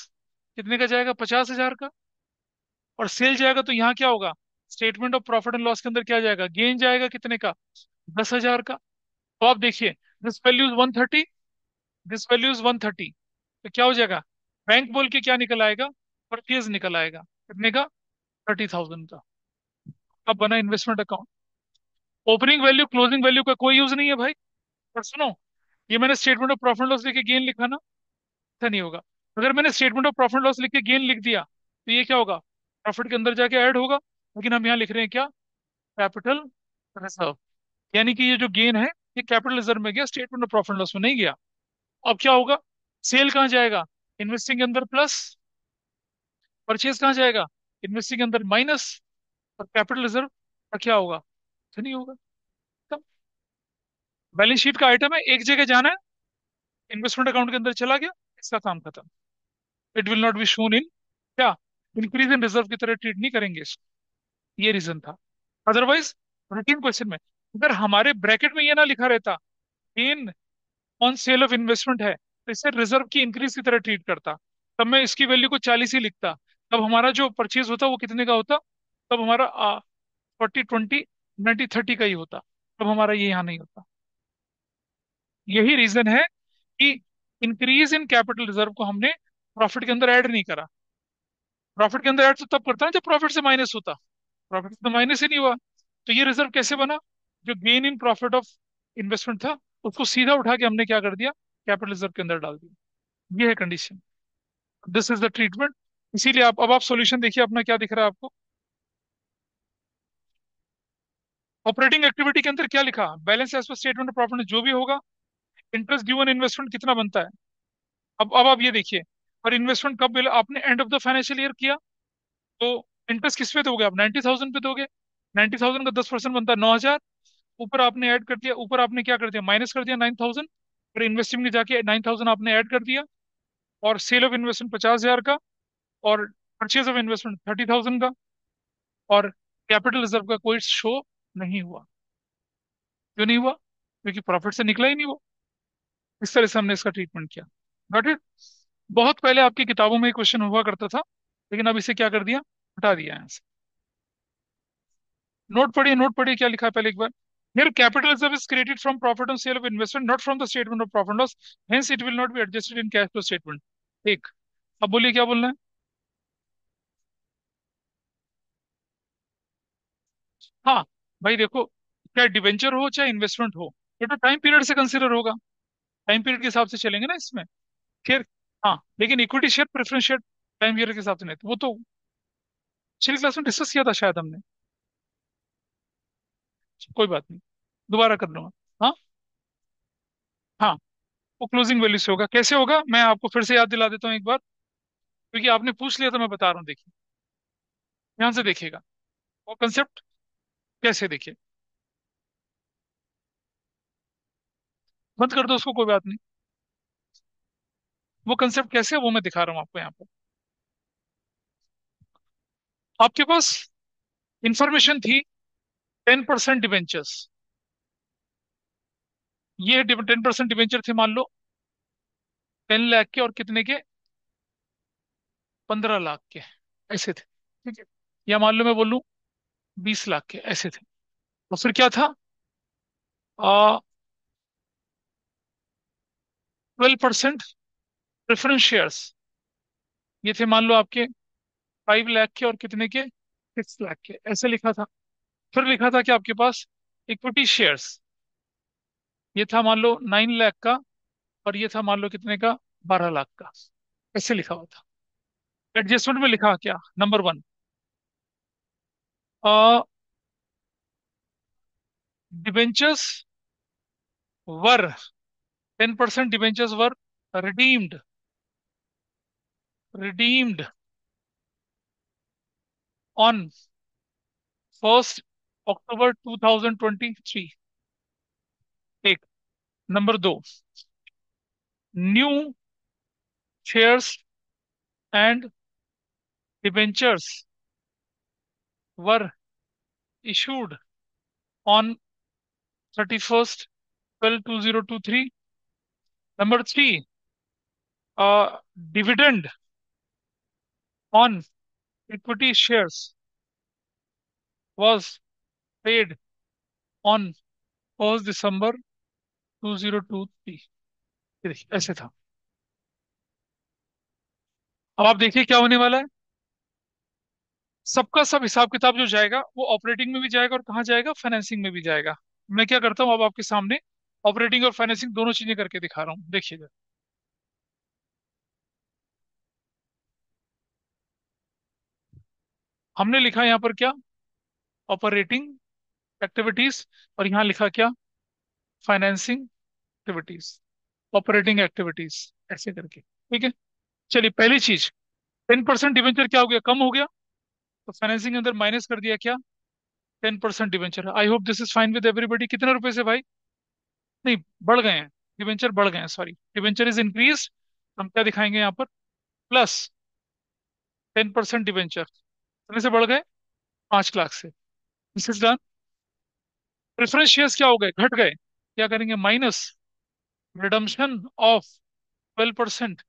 कितने का जाएगा? 50,000 का। और सेल जाएगा तो यहाँ क्या होगा? Statement of profit and loss के अंदर क्या जाएगा? गेन जाएगा कितने का? 10,000 का। तो आप देखिए, this value is 130, this value is 130। तो क्या हो जाएगा? बैंक बोल के क्या निकल आएगा? परचेज निकल आएगा कितने का? 30,000 का। अब बना investment account. Opening value closing value का कोई यूज नहीं है भाई। पर सुनो, ये मैंने स्टेटमेंट ऑफ प्रॉफिट लॉस लिख के गेन लिखा ना, ऐसा नहीं होगा। अगर मैंने स्टेटमेंट ऑफ प्रॉफिट लॉस लिख के गेन लिख दिया तो ये क्या होगा? प्रॉफिट के अंदर जाके ऐड होगा। लेकिन हम यहाँ लिख रहे हैं क्या? Capital reserve. यानी कि ये जो गेन है ये कैपिटल रिजर्व में गया, स्टेटमेंट ऑफ प्रॉफिट लॉस में नहीं गया। अब क्या होगा? सेल कहाँ जाएगा? इन्वेस्टिंग के अंदर प्लस। परचेज कहाँ जाएगा? इन्वेस्टिंग के अंदर माइनस। और कैपिटल रिजर्व का क्या होगा? तो नहीं होगा। तब बैलेंस शीट का आइटम है, एक जगह जाना है, इन्वेस्टमेंट अकाउंट के अंदर चला गया, इसका काम खत्म। It will not be shown in क्या? इंक्रीज इन रिजर्व की तरह ट्रीट नहीं करेंगे इसको। ये रीजन था। अदरवाइज रूटीन क्वेश्चन में अगर हमारे ब्रैकेट में ये ना लिखा रहता gain on sale of investment है, तो इसे रिजर्व की इंक्रीज की तरह ट्रीट करता। तब मैं इसकी वैल्यू को 40 ही लिखता। तब हमारा जो परचेज होता वो कितने का होता? तब हमारा 40, 20, 90, 30 का ही होता। तब हमारा ये यहाँ नहीं होता। यही रीजन है कि इंक्रीज इन कैपिटल रिजर्व को हमने प्रॉफिट के अंदर ऐड नहीं करा। प्रॉफिट के अंदर ऐड तो तब करता है जब प्रॉफिट से माइनस होता। प्रॉफिट से तो माइनस ही नहीं हुआ। तो ये रिजर्व कैसे बना? जो gain in profit of investment था उसको सीधा उठा के हमने क्या कर दिया? कैपिटल रिजर्व के अंदर डाल दिया। ये है condition. This is the treatment. इसीलिए आप अब आप सॉल्यूशन देखिए अपना क्या दिख रहा है आपको। ऑपरेटिंग एक्टिविटी के अंदर क्या लिखा? Balance as per statement of profit जो भी होगा, इंटरेस्ट ड्यू ऑन इन्वेस्टमेंट कितना बनता है। अब आप ये देखिए, और इन्वेस्टमेंट कब आपने end of the financial year किया, तो इंटरेस्ट किस पे दोगे? आप 90,000 पे दोगे। 90,000 का 10% बनता है 9,000। ऊपर आपने ऐड कर दिया, ऊपर आपने क्या कर दिया? माइनस कर दिया 9,000। और इन्वेस्टिंग में जाके 9,000 आपने ऐड कर दिया। और सेल ऑफ इन्वेस्टमेंट 50,000 का। और परचेज ऑफ इन्वेस्टमेंट 30,000 का। और कैपिटल रिजर्व का कोई शो नहीं हुआ। क्यों नहीं हुआ? क्योंकि प्रॉफिट से निकला ही नहीं वो। इस तरह से हमने इसका ट्रीटमेंट किया। Got it? बहुत पहले आपकी किताबों में क्वेश्चन हुआ करता था, लेकिन अब इसे क्या कर दिया? हटा दिया है। नोट पढ़िए, नोट पढ़िए क्या लिखा है पहले एक बार। Here capital reserve is created from profit on sale of investment, not from the statement of profit and loss. Hence, it will not be adjusted in cash flow statement. ठीक। अब बोलिए क्या बोलना है? हाँ भाई देखो, चाहे डिवेंचर हो चाहे इन्वेस्टमेंट हो, ये तो टाइम पीरियड से कंसिडर होगा। टाइम पीरियड के हिसाब से चलेंगे ना इसमें। फिर हाँ, लेकिन equity share preference share time period के हिसाब से नहीं, तो वो तो पिछली क्लास में डिस्कस किया था शायद हमने। कोई बात नहीं, दोबारा कर लूंगा। हाँ, हाँ, वो क्लोजिंग वैल्यू से होगा। कैसे होगा मैं आपको फिर से याद दिला देता हूँ एक बार, क्योंकि आपने पूछ लिया तो मैं बता रहा हूँ। देखिए, ध्यान से देखिएगा वो कंसेप्ट। कैसे? देखिए, बंद कर दो उसको, कोई बात नहीं। वो कंसेप्ट कैसे है वो मैं दिखा रहा हूँ आपको यहाँ पर। आपके पास इंफॉर्मेशन थी 10% डिवेंचर्स। ये 10% डिवेंचर थे, मान लो 10 लाख के, और कितने के, 15 लाख के, ऐसे थे, ठीक है। या मान लो मैं बोलूं 20 लाख के, ऐसे थे। और फिर क्या था, 12% प्रेफरेंस शेयर्स। ये थे मान लो आपके 5 लाख के, और कितने के, 6 लाख के, ऐसे लिखा था। फिर लिखा था कि आपके पास इक्विटी शेयर्स, ये था मान लो 9 लाख का, और ये था मान लो कितने का, 12 लाख का, ऐसे लिखा हुआ था। एडजस्टमेंट में लिखा क्या, number one, debentures were, 10% debentures were redeemed, redeemed on 1 अक्टूबर 2023। एक, नंबर दो, new shares and debentures were issued on 31/12/2023। Number three, dividend on equity shares was paid on 1 दिसंबर 2023। ये देखिए ऐसे था। अब आप देखिए क्या होने वाला है। सबका सब हिसाब किताब जो जाएगा वो ऑपरेटिंग में भी जाएगा, और कहाँ जाएगा, फाइनेंसिंग में भी जाएगा। मैं क्या करता हूँ, अब आपके सामने ऑपरेटिंग और फाइनेंसिंग दोनों चीजें करके दिखा रहा हूँ, देखिएगा। हमने लिखा यहाँ पर क्या, ऑपरेटिंग एक्टिविटीज, और यहाँ लिखा क्या, फाइनेंसिंग एक्टिविटीज, ऑपरेटिंग एक्टिविटीज, ऐसे करके, ठीक है। चलिए, पहली चीज, 10% डिवेंचर क्या हो गया, कम हो गया, तो फाइनेंसिंग के अंदर माइनस कर दिया क्या, 10% debenture. I hope this is fine with everybody. कितने रुपए से भाई, नहीं, बढ़ गए हैं, डिवेंचर बढ़ गए हैं, सॉरी, डिवेंचर इज इंक्रीज। हम क्या दिखाएंगे यहाँ पर, प्लस 10% डिवेंचर, कितने से बढ़ गए, 5 लाख से। This is done. Preference shares क्या हो गए, घट गए, क्या करेंगे, minus redemption of 12%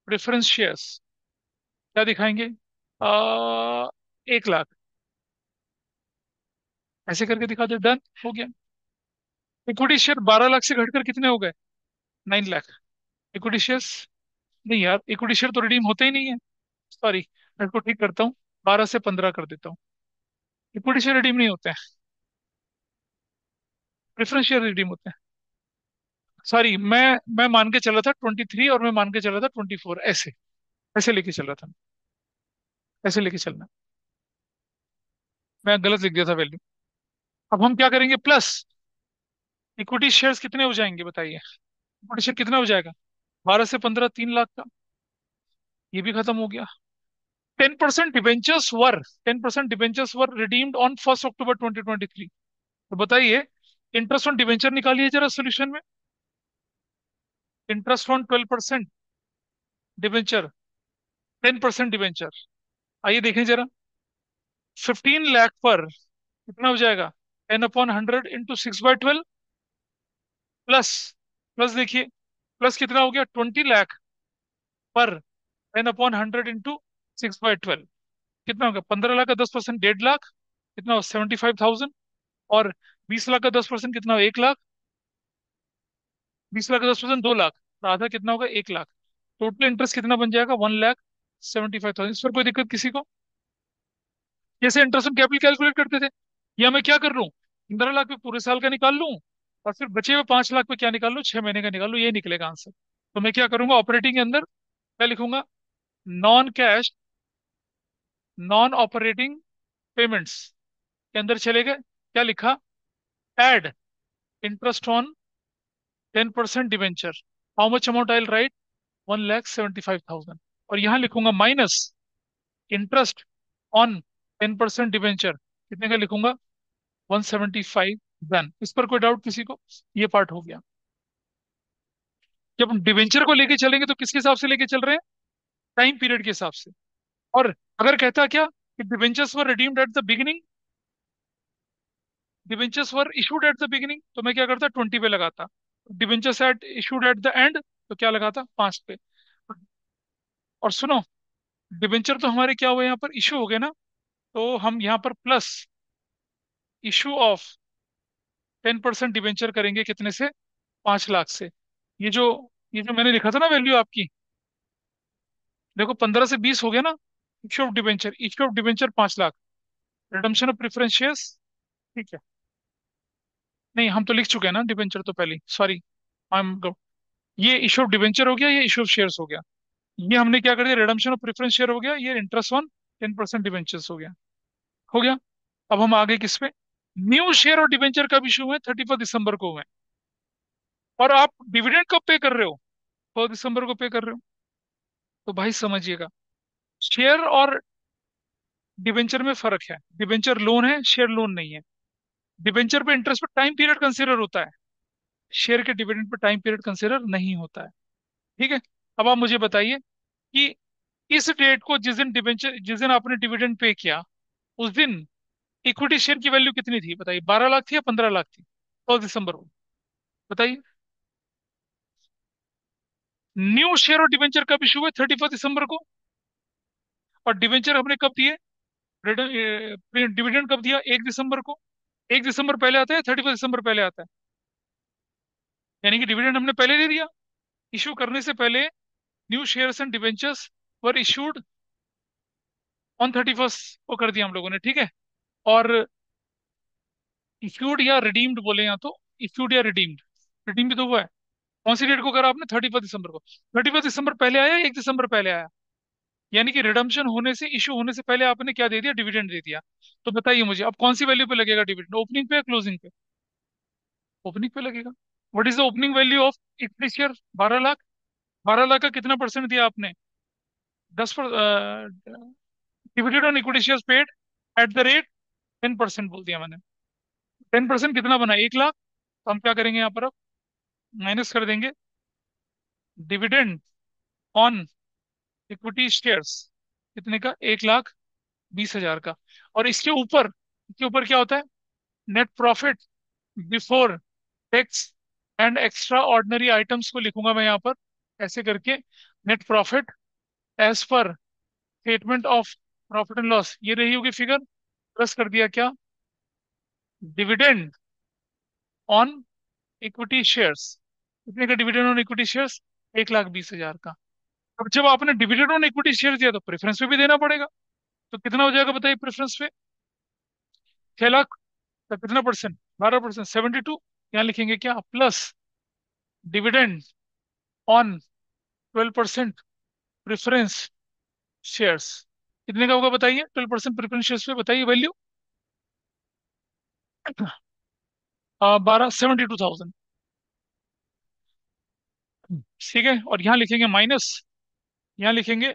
preference shares, क्या दिखाएंगे, 1 लाख, ऐसे करके दिखा दो, डन हो गया। इक्विटी शेयर 12 लाख से घटकर कितने हो गए, 9 लाख। इक्विटी शेयर्स, नहीं यार, इक्विटी शेयर तो रिडीम होते ही नहीं है, सॉरी, मैं इसको ठीक करता हूँ, 12 से 15 कर देता हूँ। इक्विटी शेयर रिडीम नहीं होते हैं, प्रेफरेंस शेयर रिडीम होते हैं। सॉरी, मैं मान के चला था 23, और मैं मान के चला था 24, ऐसे, ऐसे लेके चल रहा था, ऐसे लेके चलना, मैं गलत लिख दिया था वैल्यू। अब हम क्या करेंगे, प्लस इक्विटी शेयर्स कितने हो जाएंगे बताइए, इक्विटी शेयर कितना हो जाएगा, 12 से 15, 3 लाख का, ये भी खत्म हो गया। 10% डिवेंचर्स वर रिडीम्ड ऑन 1 अक्टूबर 2023। तो बताइए, इंटरेस्ट ऑन डिवेंचर निकालिए जरा सोल्यूशन में। इंटरेस्ट ऑन 12% डिवेंचर, 10% डिवेंचर, आइए देखें जरा। 15 लाख पर कितना हो जाएगा, 10/100 इंटू 6/12, प्लस, प्लस देखिए, प्लस कितना हो गया, 20 लाख पर 10/100 इंटू 6/12, कितना हो गया, 15 लाख का 10%, 1.5 लाख, कितना हो, 75,000। और 20 लाख का 10% कितना हो, 1 लाख। 20 लाख का 10% 2 लाख, और आधा कितना होगा, 1 लाख। टोटल इंटरेस्ट कितना बन जाएगा, 1,75,000। इस पर कोई दिक्कत किसी को, जैसे इंटरेस्ट ऑन कैपिटल कैलकुलेट करते थे, या मैं क्या कर लूं, 15 लाख पे पूरे साल का निकाल लूं, और फिर बचे हुए 5 लाख पे क्या निकाल लूं, 6 महीने का निकाल लूं, ये निकलेगा आंसर। तो मैं क्या करूंगा, ऑपरेटिंग के अंदर क्या लिखूंगा, non cash, non operating payments के अंदर चले गए, क्या लिखा, add interest on 10% debenture, how much amount I right, 1,75,000। और यहां लिखूंगा माइनस इंटरेस्ट ऑन 10% डिवेंचर, कितने का लिखूंगा, 175। डन। इस पर कोई डाउट किसी को, ये पार्ट हो गया। जब हम डिवेंचर को लेके चलेंगे तो किसके हिसाब से लेके चल रहे हैं? टाइम पीरियड के हिसाब से। और अगर कहता क्या कि debentures were redeemed at the beginning, debentures were issued at the beginning, तो मैं क्या करता? 20 पे लगाता। Debentures at issued at the end, तो क्या लगाता? 5 पे। और सुनो, डिवेंचर तो हमारे क्या हुए यहाँ पर? इशू हो गए ना। तो हम यहाँ पर प्लस इशू ऑफ 10% डिवेंचर करेंगे, कितने से? 5 लाख से। ये जो ये जो मैंने लिखा था ना वैल्यू आपकी, देखो 15 से 20 हो गया ना। Issue of debenture 5 lakh, redemption of preference shares. ठीक है। नहीं, हम तो लिख चुके हैं ना डिवेंचर तो पहले, सॉरी। हम ये इश्यू ऑफ डिवेंचर हो गया, ये इश्यू ऑफ शेयर्स हो गया। ये हमने क्या कर दिया? रिडम्पशन ऑफ प्रेफरेंस शेयर हो गया, ये इंटरेस्ट ऑन 10% डिवेंचर्स हो गया। हो गया। अब हम आगे किस पे? न्यू शेयर और डिवेंचर कब इशू हुए? 31 दिसंबर को हुए। और आप डिविडेंड कब पे कर रहे हो? 4 दिसंबर को पे कर रहे हो। तो भाई समझिएगा, शेयर और डिवेंचर में फर्क है। डिवेंचर लोन है, शेयर लोन नहीं है। डिवेंचर पे इंटरेस्ट पे टाइम पीरियड कंसिडर होता है, शेयर के dividend pay time period consider नहीं होता है। ठीक है। अब आप मुझे बताइए कि इस डेट को, जिस दिन आपने डिविडेंड पे किया, उस दिन इक्विटी शेयर की वैल्यू कितनी थी? बताइए, 12 लाख थी या 15 लाख थी? 4 दिसंबर को। बताइए। न्यू शेयर और डिवेंचर कब इशू हुए? 31 दिसंबर को। और डिवेंचर हमने कब दिए? डिविडेंड कब दिया? 1 दिसंबर को। 1 दिसंबर पहले आता है, 31 दिसंबर पहले आता है? यानी कि डिविडेंड हमने पहले दे दिया। इशू करने से पहले new shares and debentures were issued on 31 को कर दिया हम लोगों ने। ठीक है। और इश्यूड या रिडीम्ड बोले, या तो इश्यूड या रिडीम्ड। रिडीम भी तो हुआ है। कौन सी डेट को करा आपने? 31 दिसंबर को। 31 दिसंबर पहले आया, 1 दिसंबर पहले आया? यानी कि रिडम्पशन होने से, इशू होने से पहले आपने क्या दे दिया? डिविडेंड दे दिया। तो बताइए मुझे, अब कौन सी वैल्यू पे लगेगा डिविडेंड? ओपनिंग पे या क्लोजिंग पे? ओपनिंग पे लगेगा। What is the opening value of equity share? 12 lakh. 12 lakh का कितना परसेंट दिया आपने? 10 पर। Dividend on equity share paid at the rate 10% बोल दिया मैंने। 10% कितना बना? 1 लाख। तो हम क्या करेंगे यहाँ पर? अब माइनस कर देंगे डिविडेंड ऑन इक्विटी शेयर्स, कितने का? 1,20,000 का। और इसके ऊपर क्या होता है? Net profit before tax and extra ordinary items को लिखूंगा मैं यहाँ पर, ऐसे करके। Net profit as per statement of profit and loss, ये रही होगी फिगर। प्लस कर दिया क्या? Dividend on equity shares. कितने का डिविडेंड ऑन इक्विटी शेयर्स? 1,20,000 का। अब जब आपने डिविडेंड ऑन इक्विटी शेयर दिया तो प्रेफरेंस पे भी देना पड़ेगा। तो कितना हो जाएगा बताइए प्रेफरेंस पे? 6 लाख का कितना परसेंट? 12%, 72। यहाँ लिखेंगे क्या? Plus dividend on 12% preference shares. कितने का होगा बताइए? 12% प्रेफरेंस शेयर्स पे बताइए वैल्यू। 72,000। ठीक है। और यहाँ लिखेंगे माइनस, यहाँ लिखेंगे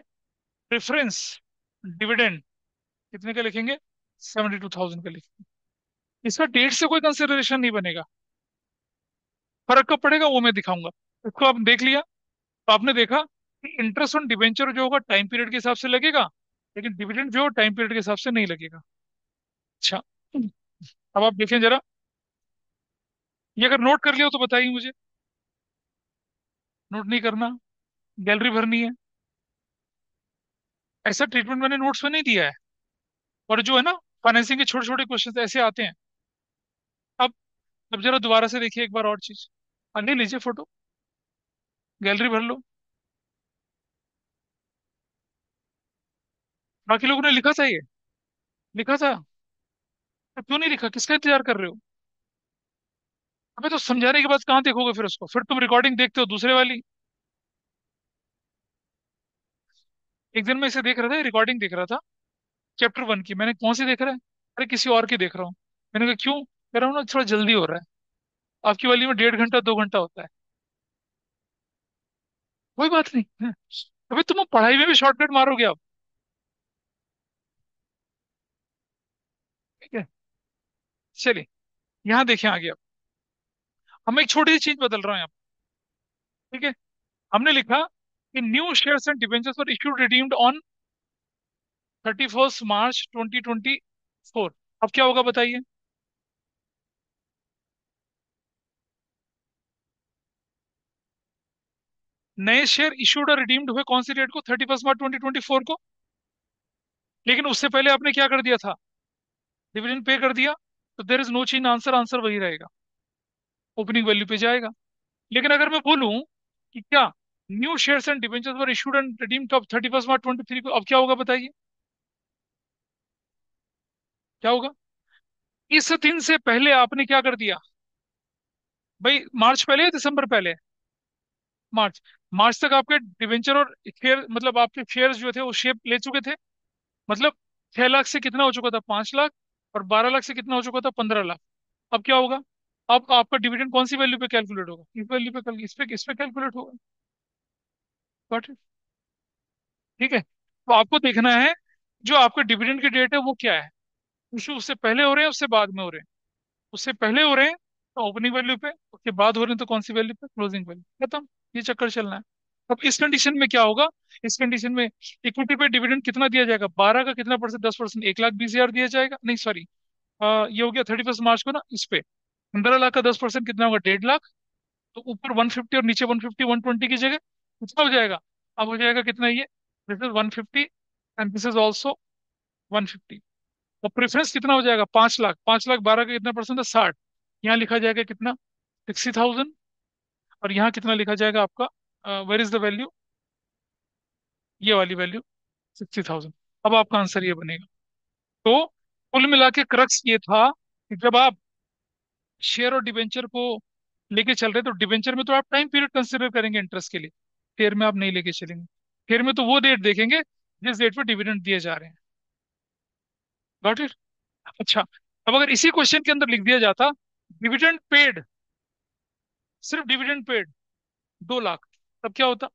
प्रेफरेंस डिविडेंड, कितने का लिखेंगे? 72,000 का लिखेंगे। इसका डेट से कोई कंसिडरेशन नहीं बनेगा। फर्क कब पड़ेगा वो मैं दिखाऊंगा। इसको आपने देख लिया। तो आपने देखा कि इंटरेस्ट ऑन डिवेंचर जो होगा टाइम पीरियड के हिसाब से लगेगा, लेकिन डिविडेंड जो टाइम पीरियड के हिसाब से नहीं लगेगा। अच्छा, अब आप देखें जरा, ये अगर नोट कर लिया हो तो बताइए मुझे। नोट नहीं करना, गैलरी भरनी है। ऐसा ट्रीटमेंट मैंने नोट्स में नहीं दिया है। और जो है ना, फाइनेंसिंग के छोटे छोटे क्वेश्चन ऐसे आते हैं। अब अब जरा दोबारा से देखिए एक बार और चीज। हाँ, ले लीजिए फोटो, गैलरी भर लो। बाकी लोगों ने लिखा था ये? लिखा था? तो क्यों नहीं लिखा? किसका इंतजार कर रहे हो? अबे तो समझाने के बाद कहाँ देखोगे फिर उसको? फिर तुम रिकॉर्डिंग देखते हो दूसरे वाली। एक दिन मैं इसे देख रहा था, रिकॉर्डिंग देख रहा था चैप्टर 1 की। मैंने, कौन सी देख रहा है? अरे किसी और की देख रहा हूँ। मैंने कहा क्यों? कह रहा हूँ ना, थोड़ा जल्दी हो रहा है। आपकी वाली में 1.5 घंटा 2 घंटा होता है। कोई बात नहीं है। अबे तुम पढ़ाई में भी शॉर्टकट मारोगे आप। ठीक है। चलिए, यहाँ देखें आगे। अब हम एक छोटी सी चीज बदल रहा हूँ यहाँ पे। ठीक है। हमने लिखा कि new shares and debentures were issued redeemed on 31 मार्च 2024। अब क्या होगा बताइए। नए शेयर इशूड और रिडीम्ड हुए कौन सी डेट को? 31 मार्च 2024 को। लेकिन उससे पहले आपने क्या कर दिया था? डिविडेंड पे कर दिया। तो there is no change answer, answer वही रहेगा, ओपनिंग वैल्यू पे जाएगा। लेकिन अगर मैं बोलूं कि क्या new shares and debentures were issued and redeemed of 31 March 2023 को, अब क्या होगा बताइए। क्या होगा? इस दिन से पहले आपने क्या कर दिया भाई? मार्च पहले या दिसंबर पहले? मार्च। मार्च तक आपके डिवेंचर और शेयर, मतलब आपके शेयर्स जो थे वो शेप ले चुके थे। मतलब 6 लाख से कितना हो चुका था? 5 लाख। और 12 लाख से कितना हो चुका था? 15 लाख। अब क्या होगा? अब आपका डिविडेंड कौन सी वैल्यू पे कैलकुलेट होगा? इस वैल्यू पे इस पे कैलकुलेट होगा। Got it? ठीक है, तो आपको देखना है जो आपका डिविडेंड की डेट है वो क्या है। इशू उससे पहले हो रहे हैं उससे बाद में हो रहे हैं? उससे पहले हो रहे हैं तो ओपनिंग वैल्यू पे, उसके बाद हो रहे हैं तो कौन सी वैल्यू पे? Closing value. खत्म। ये चक्कर चलना है। अब इस कंडीशन में क्या होगा? इस कंडीशन में इक्विटी पे डिविडेंड कितना दिया जाएगा? 12 का कितना परसेंट? 10%। 1,20,000 दिया जाएगा, नहीं सॉरी, ये हो गया 31 मार्च को ना, इस पे 15 लाख का 10% कितना होगा? 1.5 लाख। तो ऊपर 150 और नीचे 150, 120 की जगह कितना हो जाएगा? अब हो जाएगा कितना ये? This is 150 and this is also 150। और प्रेफरेंस कितना हो जाएगा? 5 लाख। 5 लाख 12 का कितना परसेंट है? 60। यहाँ लिखा जाएगा कितना? 60,000। और यहाँ कितना लिखा जाएगा आपका? Where is the value? ये वाली वैल्यू, 60,000। अब आपका आंसर ये बनेगा। तो कुल मिला के क्रक्स ये था कि जब आप शेयर और डिबेंचर को लेके चल रहे, तो डिबेंचर में तो आप टाइम पीरियड कंसिडर करेंगे इंटरेस्ट के लिए। शेयर में आप नहीं लेके चलेंगे। शेयर में तो वो डेट देखेंगे जिस डेट पे डिविडेंड दिए जा रहे हैं। Got it? अच्छा, अब अगर इसी क्वेश्चन के अंदर लिख दिया जाता डिविडेंड पेड, सिर्फ डिविडेंड पेड 2 लाख, तब क्या होता?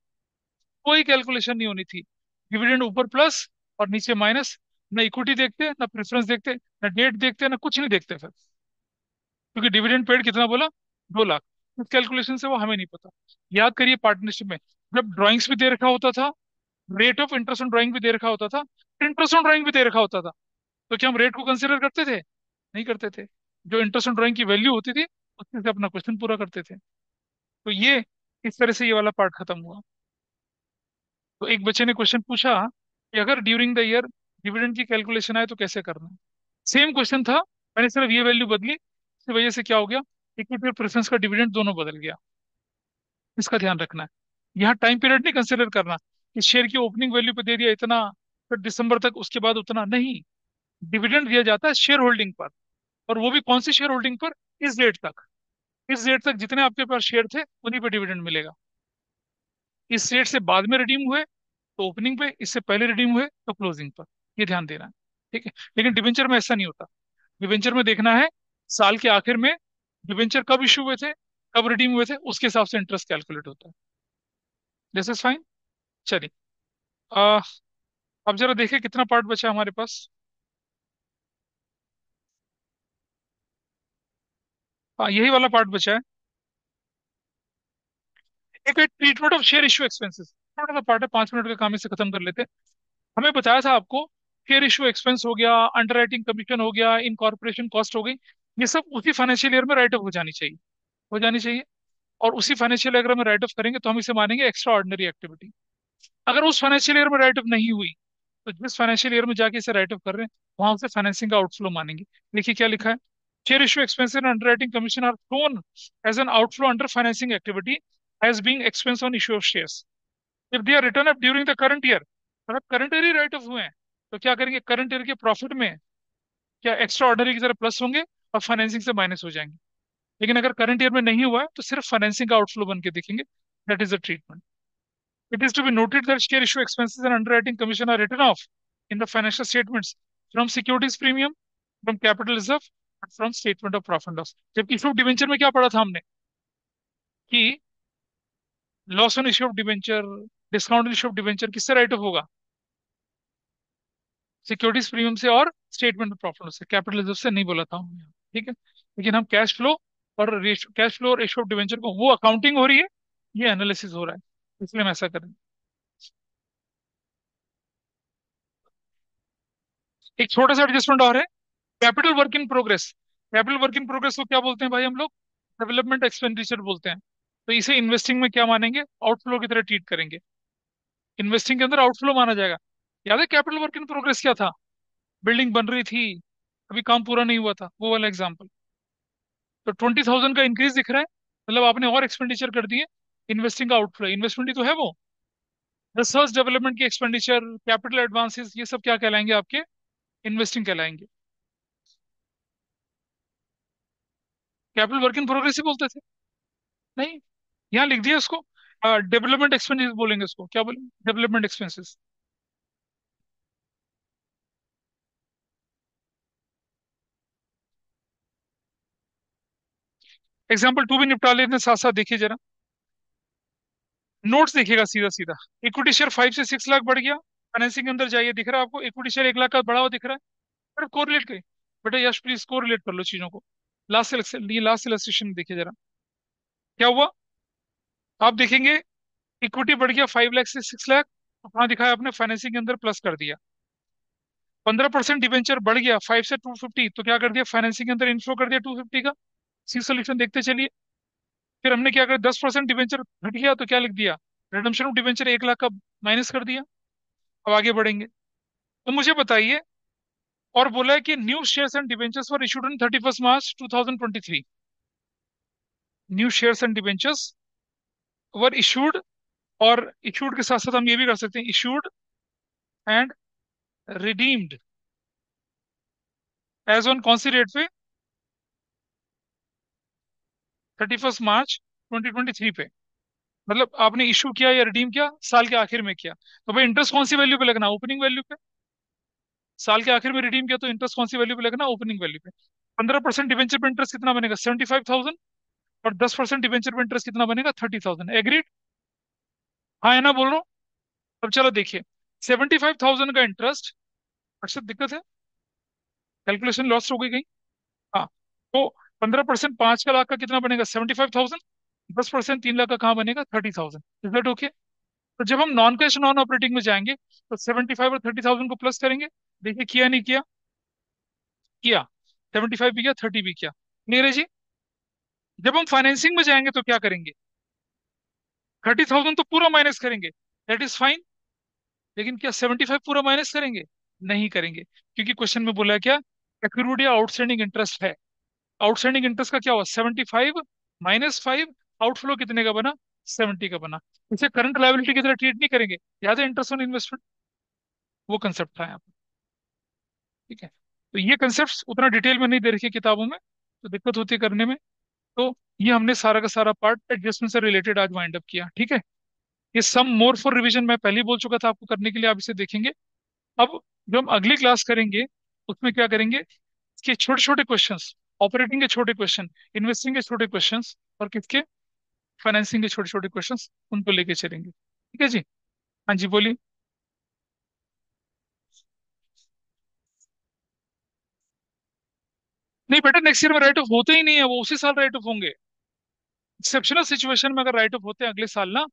कोई कैलकुलेशन नहीं होनी थी। डिविडेंड ऊपर प्लस और नीचे माइनस। ना इक्विटी देखते, ना प्रेफरेंस देखते, ना डेट देखते, ना कुछ नहीं देखते फिर, क्योंकि डिविडेंड पेड कितना बोला? 2 लाख। इस कैलकुलेशन से वो हमें नहीं पता। याद करिए पार्टनरशिप में जब ड्राइंग्स भी दे रखा होता था, rate of interest on drawing भी दे रखा होता था, इंटरेस्ट ऑन ड्राइंग भी दे रखा होता था, तो क्या हम रेट को कंसिडर करते थे? नहीं करते थे। जो इंटरेस्ट ऑन ड्राइंग की वैल्यू होती थी उसमें से अपना क्वेश्चन पूरा करते थे। तो ये इस तरह से ये वाला पार्ट खत्म हुआ। तो एक बच्चे ने क्वेश्चन पूछा कि अगर ड्यूरिंग द ईयर डिविडेंड की कैलकुलेशन आए तो कैसे करना है। सेम क्वेश्चन था, मैंने सिर्फ ये वैल्यू बदली, इसकी वजह से क्या हो गया? इक्विटी और प्रेफरेंस का डिविडेंड दोनों बदल गया। इसका ध्यान रखना है। यहाँ टाइम पीरियड नहीं कंसिडर करना कि शेयर की ओपनिंग वैल्यू पे दे दिया इतना, फिर दिसंबर तक उसके बाद उतना नहीं। डिविडेंड दिया जाता है शेयर होल्डिंग पर। और वो भी कौन सी शेयर होल्डिंग पर? इस डेट तक। इस डेट तक जितने आपके पास शेयर थे उन्हीं पे डिविडेंड मिलेगा। इस डेट से बाद में रिडीम हुए तो ओपनिंग पे, इससे पहले रिडीम हुए तो क्लोजिंग पर। ये ध्यान देना है। ठीक है। लेकिन डिवेंचर में ऐसा नहीं होता। डिवेंचर में देखना है साल के आखिर में डिवेंचर कब इशू हुए थे, कब रिडीम हुए थे, उसके हिसाब से इंटरेस्ट कैलकुलेट होता है। This is fine. चलिए, आ, अब जरा देखें कितना पार्ट बचा है हमारे पास। यही वाला पार्ट बचा है। एक है treatment of share issue expenses. छोटा सा पार्ट है, 5 मिनट का काम, इसे खत्म कर लेते हैं। हमें बताया था आपको शेयर इशू एक्सपेंस हो गया, अंडरराइटिंग कमीशन हो गया, इनकॉर्पोरेशन कॉस्ट हो गई, ये सब उसी फाइनेंशियल ईयर में राइट ऑफ हो जानी चाहिए। हो जानी चाहिए। और उसी फाइनेंशियल ईयर में राइट ऑफ करेंगे तो हम इसे मानेंगे एक्स्ट्रा ऑर्डिनरी एक्टिविटी। अगर उस फाइनेंशियल ईयर में राइट ऑफ नहीं हुई तो जिस फाइनेंशियल ईयर में जाके इसे राइट ऑफ कर रहे हैं वहां उसे फाइनेंसिंग का आउटफ्लो मानेंगे। देखिए क्या लिखा है। Share issue expense and underwriting commission are thrown as an outflow under financing activity as being expense on issue of shares if they are written off during the current year. अगर current year ही write off हुए हैं तो क्या करेंगे? Current year के profit में क्या एक्स्ट्रा ऑर्डिनरी की तरह प्लस होंगे और फाइनेंसिंग से माइनस हो जाएंगे। लेकिन अगर करंट ईयर में नहीं हुआ है तो सिर्फ फाइनेंसिंग का आउटफ्लो बन के देखेंगे। That is the treatment. It is to be noted that share issue expenses and underwriting commission are written off in the financial statements from securities premium, from capital reserve, and from statement of profit and loss. जबकि issue of debenture में क्या पढ़ा था हमने कि loss on issue of debenture, discount issue of debenture किससे right of होगा? Securities premium से और स्टेटमेंट ऑफ प्रॉफिट से, कैपिटल रिजर्व से नहीं बोला था हमने। ठीक है। लेकिन हम कैश फ्लो और कैश फ्लो और इशू ऑफ डिवेंचर को, वो अकाउंटिंग हो रही है, ये एनालिसिस हो रहा है। इसलिए हम ऐसा करें। एक छोटा सा एडजस्टमेंट और है, capital work in progress. Capital work in progress को क्या बोलते हैं भाई हम लोग? डेवलपमेंट एक्सपेंडिचर बोलते हैं। तो इसे इन्वेस्टिंग में क्या मानेंगे? आउटफ्लो की तरह ट्रीट करेंगे। इन्वेस्टिंग के अंदर आउटफ्लो माना जाएगा। याद है कैपिटल वर्क इन प्रोग्रेस क्या था? बिल्डिंग बन रही थी, अभी काम पूरा नहीं हुआ था, वो वाला एग्जाम्पल। तो 20,000 का इंक्रीज दिख रहा है, मतलब आपने और एक्सपेंडिचर कर दिए। इन्वेस्टिंग का आउटफ्लो, इन्वेस्टमेंट ही तो है वो। रिसर्च डेवलपमेंट की एक्सपेंडिचर, कैपिटल एडवांसेस, ये सब क्या कहलाएंगे आपके? इन्वेस्टिंग कहलाएंगे। कैपिटल वर्क इन प्रोग्रेस ही बोलते थे। नहीं, यहाँ लिख दिया इसको। डेवलपमेंट एक्सपेंसेस बोलेंगे इसको, क्या बोलेंगे? Development expenses. एग्जाम्पल टू भी निपटा लेते हैं साथ साथ, देखिए जरा। नोट्स देखिएगा सीधा सीधा। इक्विटी शेयर 5 से 6 लाख बढ़ गया। फाइनेंसिंग के अंदर जाइए, दिख रहा है आपको इक्विटी शेयर 1 लाख का बढ़ा हुआ दिख रहा है। सिर्फ कोरिलेट करिए। बेटा यश प्लीज कोरिलेट कर लो चीजों को। लास्ट इलस्ट्रेशन देखिए जरा। क्या हुआ? आप देखेंगे इक्विटी बढ़ गया 5 लाख से 6 लाख, तो कहाँ दिखाया आपने? फाइनेंसिंग के अंदर प्लस कर दिया। 15% डिवेंचर बढ़ गया 5 से 250, तो क्या कर दिया? फाइनेंसिंग के अंदर इन्फ्लो कर दिया 250 का। सी सोल्यूशन देखते चलिए। फिर हमने क्या कर, 10% डिवेंचर घट गया तो क्या लिख दिया? रिडम्पशन ऑफ डिवेंचर 1 लाख का माइनस कर दिया। अब आगे बढ़ेंगे। तो मुझे बताइए, और बोला है कि new shares and debentures were issued on 31 March 2023। New shares and debentures were issued, और इशूड के साथ साथ हम ये भी कर सकते हैं, issued and redeemed as on कौन सी डेट पे? 31 मार्च 2023 पे। मतलब आपने इशू किया या रिडीम किया साल के आखिर में किया, तो भाई इंटरेस्ट कौन सी वैल्यू पे लगना? ओपनिंग वैल्यू पे। साल के आखिर में रिडीम किया तो इंटरेस्ट कौन सी वैल्यू पे लगना? ओपनिंग वैल्यू पे। 15% डिवेंचर पे इंटरेस्ट कितना बनेगा? 75,000। और 10% डिवेंचर पे इंटरेस्ट कितना बनेगा? 30,000। एग्रीड? हाँ है ना, बोल रहा हूँ। अब चलो देखिए, 75,000 का इंटरेस्ट। अच्छा दिक्कत है, कैलकुलेशन लॉस हो गई कहीं? हाँ। तो 15% 5 का लाख का कितना बनेगा? 75,000। 10% 3 लाख का कहाँ बनेगा? 30,000। Is that okay? तो जब हम नॉन कैश नॉन ऑपरेटिंग में जाएंगे तो 75 और 30,000 को प्लस करेंगे। देखिए किया नहीं किया? किया। 75 भी किया, 30 भी किया। क्लियर है जी? जब हम फाइनेंसिंग में जाएंगे तो क्या करेंगे? 30,000 तो पूरा माइनस करेंगे, दैट इज फाइन। लेकिन क्या 75 पूरा माइनस करेंगे? नहीं करेंगे, क्योंकि क्वेश्चन में बोला है क्या? एक्रूड या आउटस्टैंडिंग इंटरेस्ट है। आउटस्टैंडिंग इंटरेस्ट का क्या हुआ? 75 - 5। आउटफ्लो कितने का बना? 70 का बना। इसे करंट लायबिलिटी की तरह ट्रीट नहीं करेंगे। याद है इंटरेस्ट ऑन इन्वेस्टमेंट? वो कंसेप्ट था यहाँ पे। ठीक है। तो ये कंसेप्ट उतना डिटेल में नहीं दे रखी किताबों में, तो दिक्कत होती है करने में। तो ये हमने सारा का सारा पार्ट एडजस्टमेंट से रिलेटेड आज वाइंड अप किया। ठीक है। ये सम मोर फॉर रिवीजन मैं पहले ही बोल चुका था आपको करने के लिए, आप इसे देखेंगे। अब जो हम अगली क्लास करेंगे उसमें क्या करेंगे? इसके छोटे छोटे क्वेश्चंस, ऑपरेटिंग के छोटे क्वेश्चन, इन्वेस्टिंग के छोटे क्वेश्चंस, और किसके? फाइनेंसिंग के छोटे छोटे क्वेश्चंस, उनको लेके चलेंगे। ठीक है जी? हाँ जी बोलिए। नहीं बेटा, नेक्स्ट ईयर में राइट ऑफ होते ही नहीं है, वो उसी साल राइट ऑफ होंगे। एक्सेप्शनल सिचुएशन में अगर राइट ऑफ होते हैं अगले साल ना,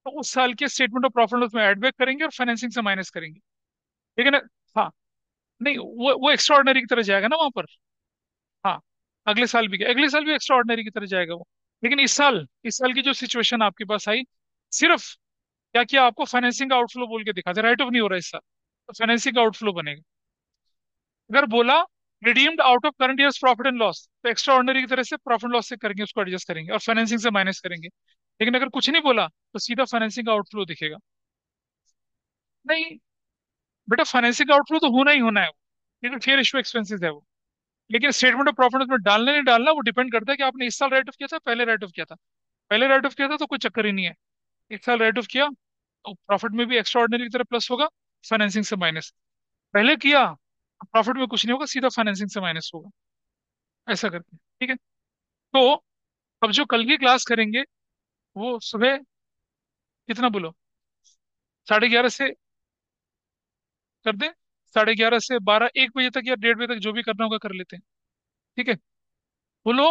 तो उस साल के स्टेटमेंट ऑफ प्रॉफिट लॉस में ऐड बैक करेंगे और फाइनेंसिंग से माइनस करेंगे। ठीक है ना? हाँ। नहीं, वो एक्स्ट्रा ऑर्डिनरी की तरह जाएगा ना वहां पर। हाँ। अगले साल भी एक्स्ट्रा ऑर्डिनरी की तरह जाएगा वो। लेकिन इस साल की जो सिचुएशन आपके पास आई, सिर्फ क्या किया आपको? फाइनेंसिंग का आउटफ्लो बोल के दिखा दे, राइट ऑफ नहीं हो रहा इस साल, तो फाइनेंसिंग का आउटफ्लो बनेगा। अगर बोला redeemed out of current years profit and loss, तो एक्स्ट्रा ऑर्डिनरी की तरह से प्रॉफिट लॉस से करेंगे, उसको एडजस्ट करेंगे और फाइनेंसिंग से माइनस करेंगे। लेकिन अगर कुछ नहीं बोला तो सीधा फाइनेंसिंग का आउटफ्लो दिखेगा। नहीं बेटा, फाइनेंसिंग का आउटफ्लो तो होना ही होना है वो, लेकिन फेयर इशू एक्सपेंसेस है वो। लेकिन स्टेटमेंट ऑफ प्रॉफिट में डालना नहीं डालना वो डिपेंड करता है कि आपने इस साल राइट ऑफ किया था, पहले राइट ऑफ किया था। पहले राइट ऑफ किया था तो कोई चक्कर ही नहीं है। इस साल राइट ऑफ किया तो प्रॉफिट में भी एक्स्ट्रा ऑर्डिनरी की तरह प्लस होगा, फाइनेंसिंग से माइनस। पहले किया, प्रॉफिट में कुछ नहीं होगा, सीधा फाइनेंसिंग से माइनस होगा। ऐसा करके ठीक है। तो अब जो कल की क्लास करेंगे वो सुबह कितना बोलो? 11:30 से कर दें? 11:30 से 12 1 बजे तक या 1:30 बजे तक, जो भी करना होगा कर लेते हैं। ठीक है। बोलो,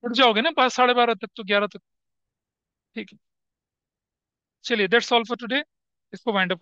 उठ जाओगे ना 12 साढ़े 12 तक, तो 11 तक। ठीक है। चलिए दैट्स ऑल फॉर टुडे, इसको वाइंड अप